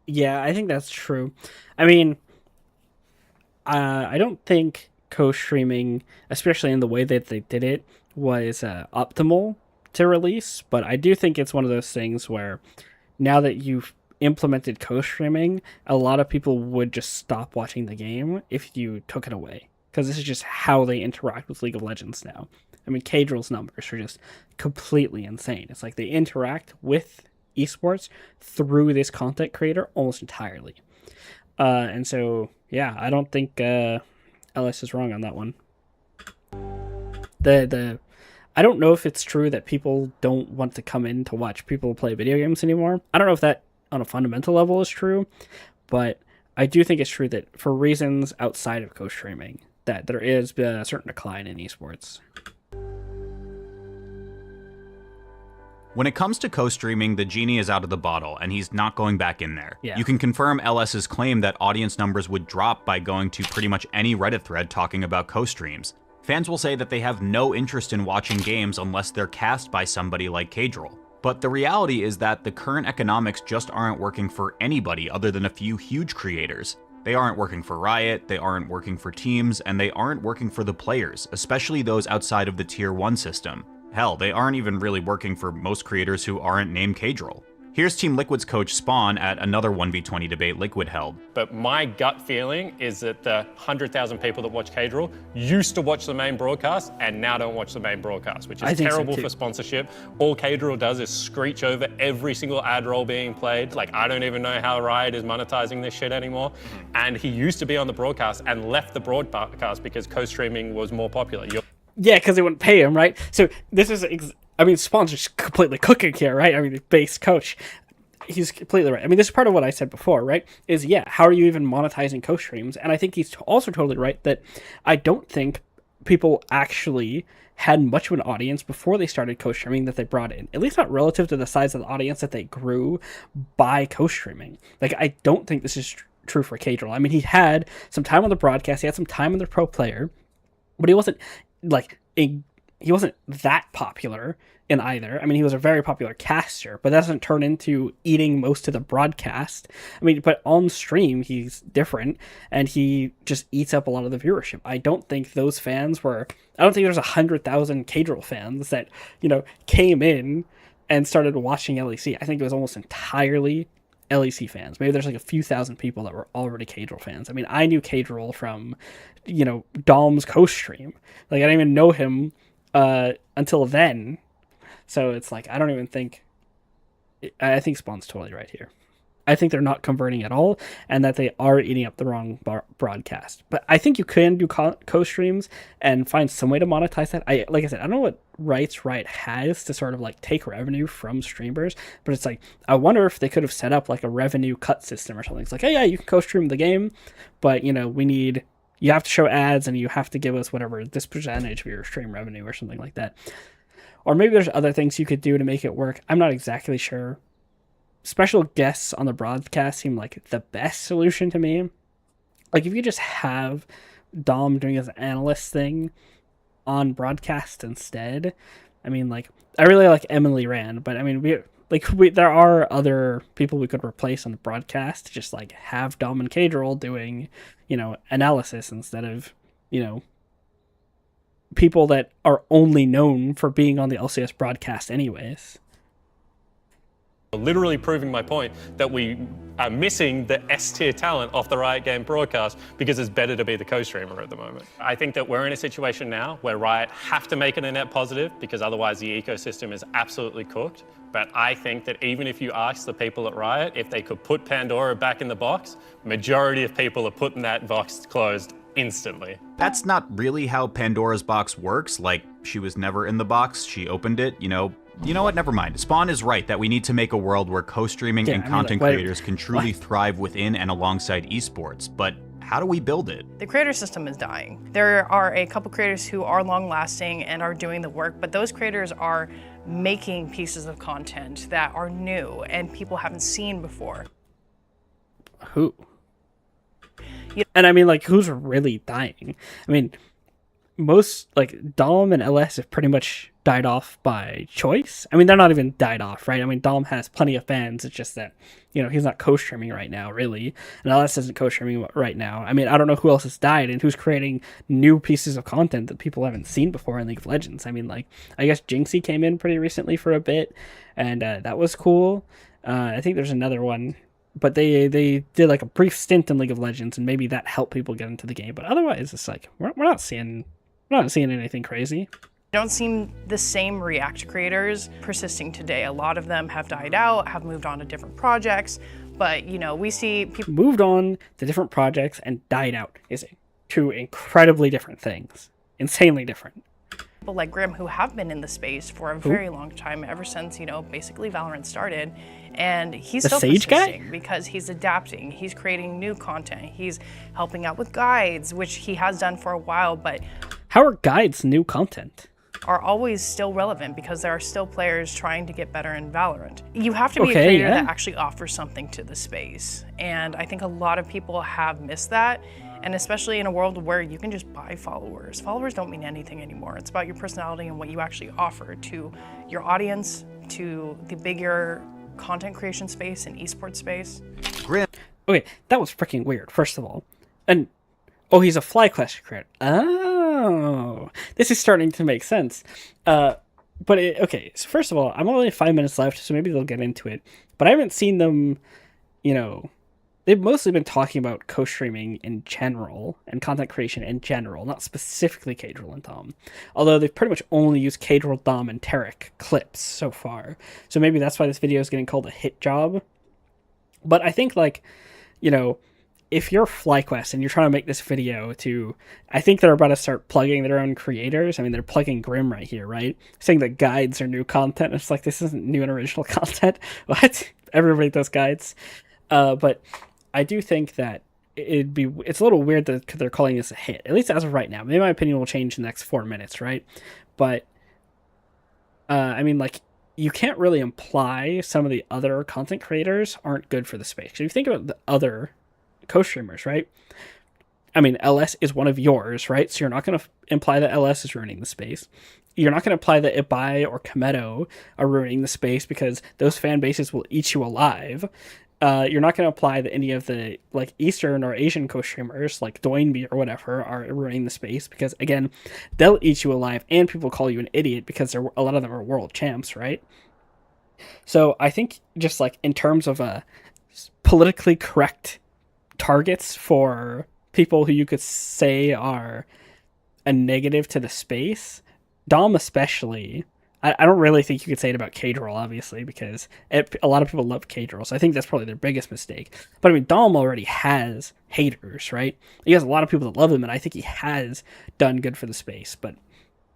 [SPEAKER 1] Yeah, I think that's true. I mean, I don't think co-streaming, especially in the way that they did it, was optimal to release, but I do think it's one of those things where now that you've implemented co-streaming, a lot of people would just stop watching the game if you took it away, because this is just how they interact with League of Legends now. I mean, Kadrill's numbers are just completely insane. It's like they interact with esports through this content creator almost entirely. And so, yeah, I don't think LS is wrong on that one. I don't know if it's true that people don't want to come in to watch people play video games anymore. I don't know if that on a fundamental level is true, but I do think it's true that for reasons outside of co-streaming, that there is a certain decline in esports.
[SPEAKER 8] When it comes to co-streaming, the genie is out of the bottle, and he's not going back in there.
[SPEAKER 1] Yeah.
[SPEAKER 8] You can confirm LS's claim that audience numbers would drop by going to pretty much any Reddit thread talking about co-streams. Fans will say that they have no interest in watching games unless they're cast by somebody like Kadrill. But the reality is that the current economics just aren't working for anybody other than a few huge creators. They aren't working for Riot, they aren't working for teams, and they aren't working for the players, especially those outside of the Tier 1 system. Hell, they aren't even really working for most creators who aren't named Kadrill. Here's Team Liquid's coach Spawn at another 1v20 debate Liquid held.
[SPEAKER 12] But my gut feeling is that the 100,000 people that watch Kadrill used to watch the main broadcast and now don't watch the main broadcast, which is terrible for sponsorship. All Kadrill does is screech over every single ad roll being played. Like, I don't even know how Riot is monetizing this shit anymore. And he used to be on the broadcast and left the broadcast because co-streaming was more popular.
[SPEAKER 1] Yeah, because they wouldn't pay him, right? So this is, I mean, Spawn's just completely cooking here, right? I mean, the base coach, he's completely right. I mean, this is part of what I said before, right? Is, yeah, how are you even monetizing co-streams? And I think he's also totally right that I don't think people actually had much of an audience before they started co-streaming that they brought in. At least not relative to the size of the audience that they grew by co-streaming. Like, I don't think this is true for Kadrill. I mean, he had some time on the broadcast, he had some time on the pro player, but he wasn't he wasn't that popular in either. I mean, he was a very popular caster, but that doesn't turn into eating most of the broadcast. I mean, but on stream, he's different, and he just eats up a lot of the viewership. I don't think those fans were... I don't think there's 100,000 Kadrill fans that, you know, came in and started watching LEC. I think it was almost entirely LEC fans. Maybe there's like a few thousand people that were already Kadrill fans. I mean, I knew Kadrill from, you know, Dom's co-stream. Like, I didn't even know him until then. So it's like, I don't even think... I think Spawn's totally right here. I think they're not converting at all, and that they are eating up the wrong broadcast. But I think you can do co-streams and find some way to monetize that. Like I said, I don't know what rights Riot has to sort of like take revenue from streamers, but it's like, I wonder if they could have set up like a revenue cut system or something. It's like, hey, yeah, you can co-stream the game, but, you know, you have to show ads and you have to give us whatever, this percentage of your stream revenue or something like that. Or maybe there's other things you could do to make it work. I'm not exactly sure. Special guests on the broadcast seem like the best solution to me. Like, if you just have Dom doing his analyst thing on broadcast instead. I mean, like, I really like Emily Rand, but I mean, there are other people we could replace on the broadcast. Just like have Dom and Kadrill doing, you know, analysis instead of, you know, people that are only known for being on the LCS broadcast anyways.
[SPEAKER 12] Literally proving my point that we are missing the S-tier talent off the Riot Game broadcast because it's better to be the co-streamer at the moment. I think that we're in a situation now where Riot have to make it a net positive because otherwise the ecosystem is absolutely cooked. But I think that even if you ask the people at Riot if they could put Pandora back in the box, majority of people are putting that box closed instantly.
[SPEAKER 8] That's not really how Pandora's box works. Like, she was never in the box, she opened it, you know. You know what? Never mind. Spawn is right that we need to make a world where co-streaming and content creators can truly thrive within and alongside esports. But how do we build it?
[SPEAKER 10] The creator system is dying. There are a couple creators who are long-lasting and are doing the work, but those creators are making pieces of content that are new and people haven't seen before.
[SPEAKER 1] Who? And I mean, like, who's really dying? I mean, most, like, Dom and LS have pretty much died off by choice. I mean, they're not even died off, right? I mean, Dom has plenty of fans. It's just that, you know, he's not co-streaming right now, really. And LS isn't co-streaming right now. I mean, I don't know who else has died and who's creating new pieces of content that people haven't seen before in League of Legends. I mean, like, I guess Jinxie came in pretty recently for a bit, and that was cool. I think there's another one. But they did like a brief stint in League of Legends, and maybe that helped people get into the game. But otherwise, it's like we're not seeing anything crazy.
[SPEAKER 10] Don't seem the same React creators persisting today. A lot of them have died out, have moved on to different projects. But you know, we see people
[SPEAKER 1] moved on to different projects and died out is two incredibly different things, insanely different.
[SPEAKER 10] People like Grim who have been in the space for a very long time, ever since, you know, basically Valorant started. And he's still persisting because he's adapting, he's creating new content, he's helping out with guides, which he has done for a while, but
[SPEAKER 1] how are guides new content?
[SPEAKER 10] Are always still relevant because there are still players trying to get better in Valorant. You have to be a creator that actually offers something to the space. And I think a lot of people have missed that. And especially in a world where you can just buy followers. Followers don't mean anything anymore. It's about your personality and what you actually offer to your audience, to the bigger content creation space and esports space.
[SPEAKER 1] Okay, that was freaking weird, first of all. And, oh, he's a FlyQuest creator. Oh, this is starting to make sense. Okay, so first of all, I'm only 5 minutes left, so maybe they'll get into it. But I haven't seen them, you know, they've mostly been talking about co-streaming in general and content creation in general, not specifically Cadril and Dom. Although they've pretty much only used Cadril, Dom, and Tarek clips so far. So maybe that's why this video is getting called a hit job. But I think, like, you know, if you're FlyQuest and you're trying to make this video to, I think they're about to start plugging their own creators. I mean, they're plugging Grim right here, right? Saying that guides are new content. It's like, this isn't new and original content. What? Everybody does guides. But I do think that it's a little weird that they're calling this a hit, at least as of right now. Maybe my opinion will change in the next 4 minutes, right? But, I mean, like, you can't really imply some of the other content creators aren't good for the space. If you think about the other co-streamers, right? I mean, LS is one of yours, right? So you're not going to imply that LS is ruining the space. You're not going to imply that Ibai or Kometo are ruining the space because those fan bases will eat you alive. You're not going to imply that any of the, like, Eastern or Asian co-streamers, like Doinby or whatever, are ruining the space because, again, they'll eat you alive and people call you an idiot because a lot of them are world champs, right? So I think just, like, in terms of politically correct targets for people who you could say are a negative to the space, Dom especially, I don't really think you could say it about Cadril, obviously, because a lot of people love Cadril, so I think that's probably their biggest mistake. But I mean, Dom already has haters, right? He has a lot of people that love him, and I think he has done good for the space. But,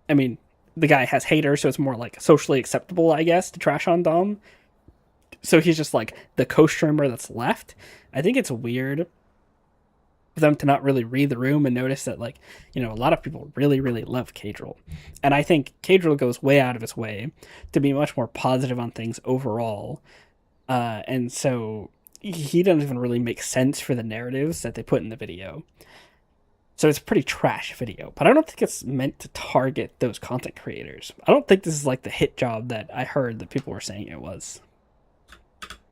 [SPEAKER 1] I mean, the guy has haters, so it's more like socially acceptable, I guess, to trash on Dom. So he's just like the co-streamer that's left. I think it's weird for them to not really read the room and notice that, like, you know, a lot of people really, really love Cadril. And I think Cadril goes way out of his way to be much more positive on things overall. And so he doesn't even really make sense for the narratives that they put in the video. So it's a pretty trash video, but I don't think it's meant to target those content creators. I don't think this is like the hit job that I heard that people were saying it was.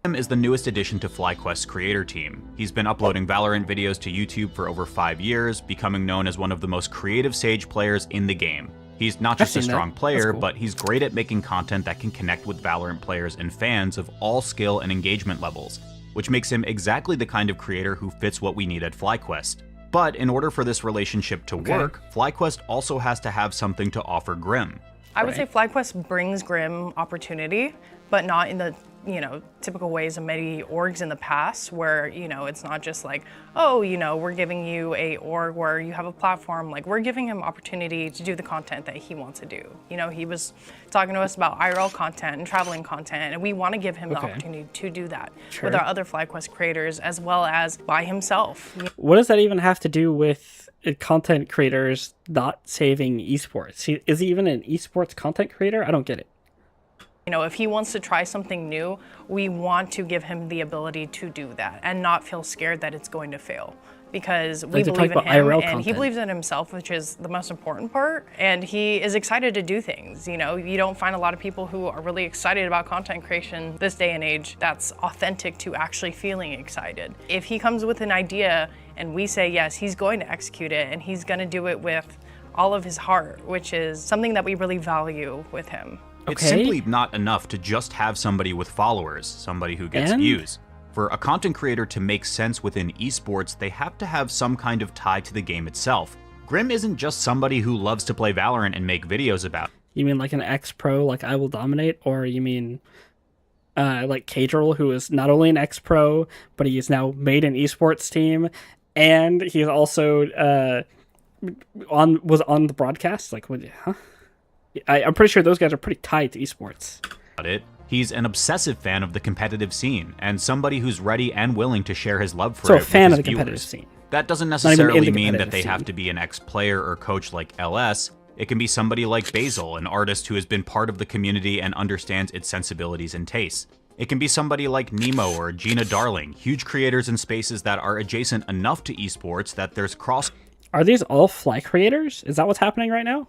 [SPEAKER 8] Is the newest addition to FlyQuest's creator team. He's been uploading Valorant videos to YouTube for over 5 years, becoming known as one of the most creative Sage players in the game. He's not just a
[SPEAKER 1] seen
[SPEAKER 8] strong
[SPEAKER 1] that.
[SPEAKER 8] player,
[SPEAKER 1] Cool.
[SPEAKER 8] but he's great at making content that can connect with Valorant players and fans of all skill and engagement levels, which makes him exactly the kind of creator who fits what we need at FlyQuest. But in order for this relationship to work, FlyQuest also has to have something to offer Grim.
[SPEAKER 10] I would say FlyQuest brings Grim opportunity, but not in the typical ways of many orgs in the past where, it's not just like, oh, we're giving you a org where you have a platform. Like, we're giving him opportunity to do the content that he wants to do. He was talking to us about IRL content and traveling content, and we want to give him the opportunity to do that with our other FlyQuest creators as well as by himself.
[SPEAKER 1] What does that even have to do with content creators not saving esports? Is he even an esports content creator? I don't get it.
[SPEAKER 10] If he wants to try something new, we want to give him the ability to do that and not feel scared that it's going to fail. Because we believe in him and he believes in himself, which is the most important part. And he is excited to do things. You don't find a lot of people who are really excited about content creation this day and age that's authentic to actually feeling excited. If he comes with an idea and we say yes, he's going to execute it and he's going to do it with all of his heart, which is something that we really value with him.
[SPEAKER 8] It's simply not enough to just have somebody with followers, somebody who gets views. For a content creator to make sense within esports, they have to have some kind of tie to the game itself. Grim isn't just somebody who loves to play Valorant and make videos about.
[SPEAKER 1] You mean like an ex-pro like I Will Dominate? Or you mean like Cadril, who is not only an ex-pro, but he is now made an esports team, and he's also was on the broadcast? Like, what? Huh? I'm pretty sure those guys are pretty tied to esports.
[SPEAKER 8] He's an obsessive fan of the competitive scene, and somebody who's ready and willing to share his love for
[SPEAKER 1] so
[SPEAKER 8] it
[SPEAKER 1] a fan
[SPEAKER 8] with
[SPEAKER 1] of the
[SPEAKER 8] his
[SPEAKER 1] competitive
[SPEAKER 8] viewers.
[SPEAKER 1] scene.
[SPEAKER 8] That doesn't necessarily mean that they
[SPEAKER 1] scene.
[SPEAKER 8] have to be an ex-player or coach like LS. It can be somebody like Basil, an artist who has been part of the community and understands its sensibilities and tastes. It can be somebody like Nemo or Gina Darling, huge creators in spaces that are adjacent enough to esports that there's cross.
[SPEAKER 1] Are these all Fly creators? Is that what's happening right now?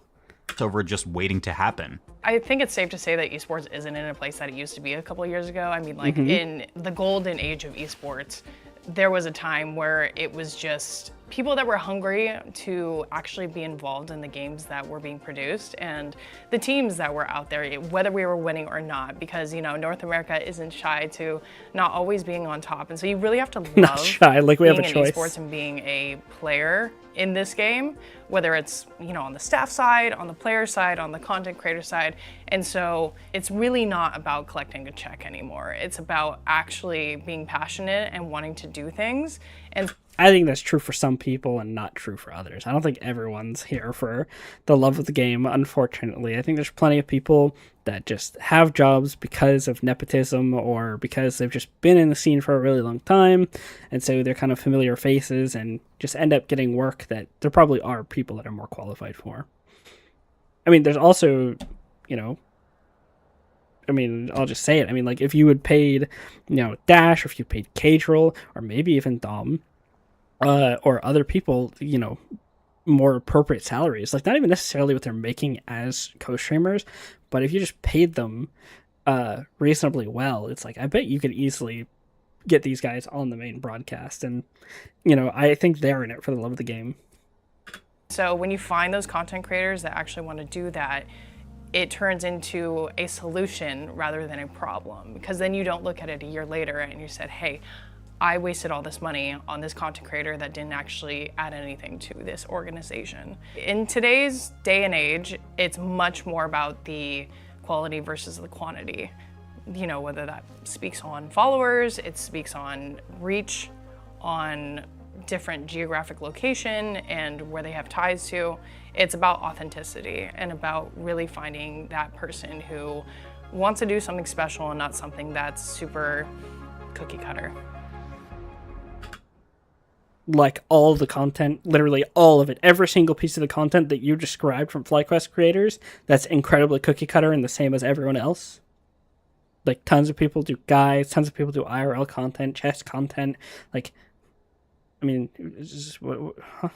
[SPEAKER 8] Over just waiting to happen.
[SPEAKER 10] I think it's safe to say that esports isn't in a place that it used to be a couple of years ago. I mean, like in the golden age of esports, there was a time where it was just people that were hungry to actually be involved in the games that were being produced and the teams that were out there, whether we were winning or not, because, North America isn't shy to not always being on top. And so you really have to love
[SPEAKER 1] not shy, like we have a
[SPEAKER 10] being
[SPEAKER 1] choice.
[SPEAKER 10] in esports and being a player in this game, whether it's, on the staff side, on the player side, on the content creator side. And so it's really not about collecting a check anymore. It's about actually being passionate and wanting to do things. And
[SPEAKER 1] I think that's true for some people and not true for others. I don't think everyone's here for the love of the game, unfortunately. I think there's plenty of people that just have jobs because of nepotism or because they've just been in the scene for a really long time, and so they're kind of familiar faces and just end up getting work that there probably are people that are more qualified for. I mean, there's also, I'll just say it. I mean, like, if you had paid, Dash, or if you paid Cadril, or maybe even Dom, or other people, more appropriate salaries, like not even necessarily what they're making as co-streamers, but if you just paid them reasonably well, it's like, I bet you could easily get these guys on the main broadcast. And, I think they're in it for the love of the game.
[SPEAKER 10] So when you find those content creators that actually want to do that, it turns into a solution rather than a problem, because then you don't look at it a year later and you said, hey, I wasted all this money on this content creator that didn't actually add anything to this organization. In today's day and age, it's much more about the quality versus the quantity. Whether that speaks on followers, it speaks on reach, on different geographic location and where they have ties to. It's about authenticity and about really finding that person who wants to do something special and not something that's super cookie cutter.
[SPEAKER 1] Like all of the content, literally all of it, every single piece of the content that you described from FlyQuest creators, that's incredibly cookie cutter and the same as everyone else. Like tons of people do guides, tons of people do IRL content, chess content. Like, it's just, huh?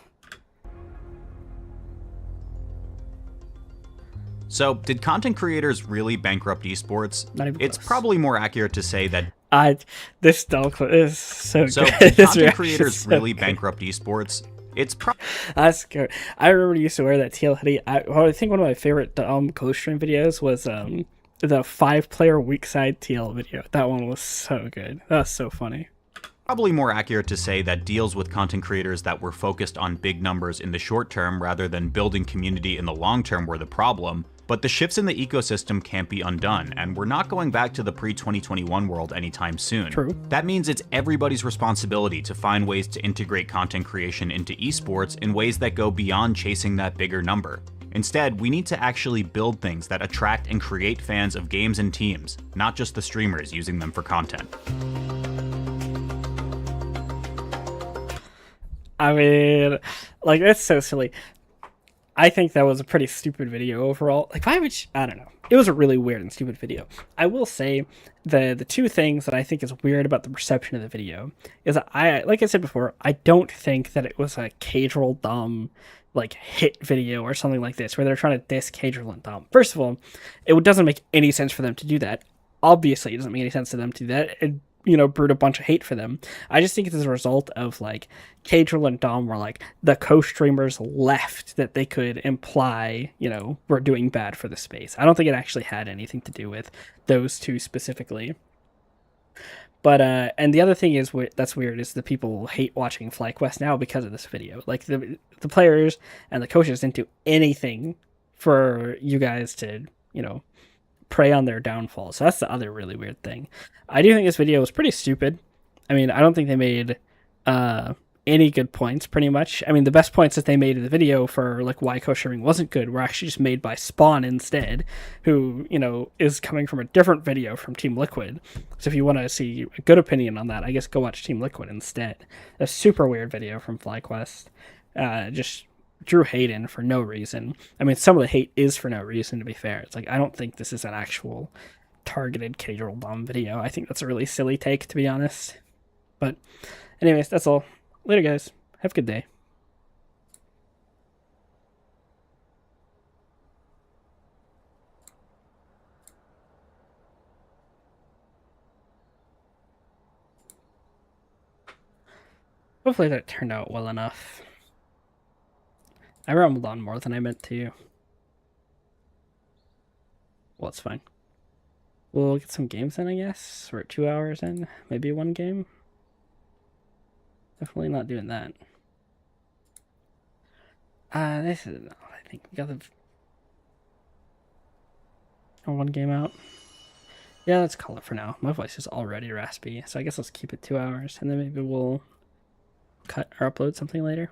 [SPEAKER 8] So, did content creators really bankrupt esports? It's probably more accurate to say that
[SPEAKER 1] this dog is so good.
[SPEAKER 8] Did content creators really bankrupt esports? It's
[SPEAKER 1] That's good. I remember you used to wear that teal hoodie. I think one of my favorite co-stream videos was the 5-player weak side teal video. That one was so good. That was so funny.
[SPEAKER 8] probably more accurate to say that deals with content creators that were focused on big numbers in the short term rather than building community in the long term were the problem. But the shifts in the ecosystem can't be undone, and we're not going back to the pre-2021 world anytime soon.
[SPEAKER 1] True.
[SPEAKER 8] That means it's everybody's responsibility to find ways to integrate content creation into esports in ways that go beyond chasing that bigger number. Instead, we need to actually build things that attract and create fans of games and teams, not just the streamers using them for content.
[SPEAKER 1] I mean, like, that's so silly. I think that was a pretty stupid video overall. Like, why would I don't know. It was a really weird and stupid video. I will say the two things that I think is weird about the perception of the video is that like I said before, I don't think that it was a Cadril Dom like hit video or something like this where they're trying to diss Cadril and Dom. First of all, it doesn't make any sense for them to do that. Obviously, it doesn't make any sense to them to do that. Brewed a bunch of hate for them. I just think it's a result of, like, Cadril and Dom were, like, the co-streamers left that they could imply, were doing bad for the space. I don't think it actually had anything to do with those two specifically. But, and the other thing is, that's weird, is the people hate watching FlyQuest now because of this video. Like, the players and the coaches didn't do anything for you guys to, prey on their downfall. So that's the other really weird thing. I do think this video was pretty stupid. I mean, I don't think they made any good points, pretty much. I mean, the best points that they made in the video for, like, why co-sharing wasn't good were actually just made by Spawn instead, who, is coming from a different video from Team Liquid. So if you want to see a good opinion on that, I guess go watch Team Liquid instead. A super weird video from FlyQuest. Just drew hate in for no reason. I mean, some of the hate is for no reason, to be fair. It's like, I don't think this is an actual targeted Cadril Dom video. I think that's a really silly take, to be honest. But anyways, that's all. Later, guys. Have a good day. Hopefully that turned out well enough. I rambled on more than I meant to. Well, it's fine. We'll get some games in, I guess. We're at 2 hours in. Maybe one game. Definitely not doing that. This is... I think we got the... one game out. Yeah, let's call it for now. My voice is already raspy, so I guess let's keep it 2 hours, and then maybe we'll cut or upload something later.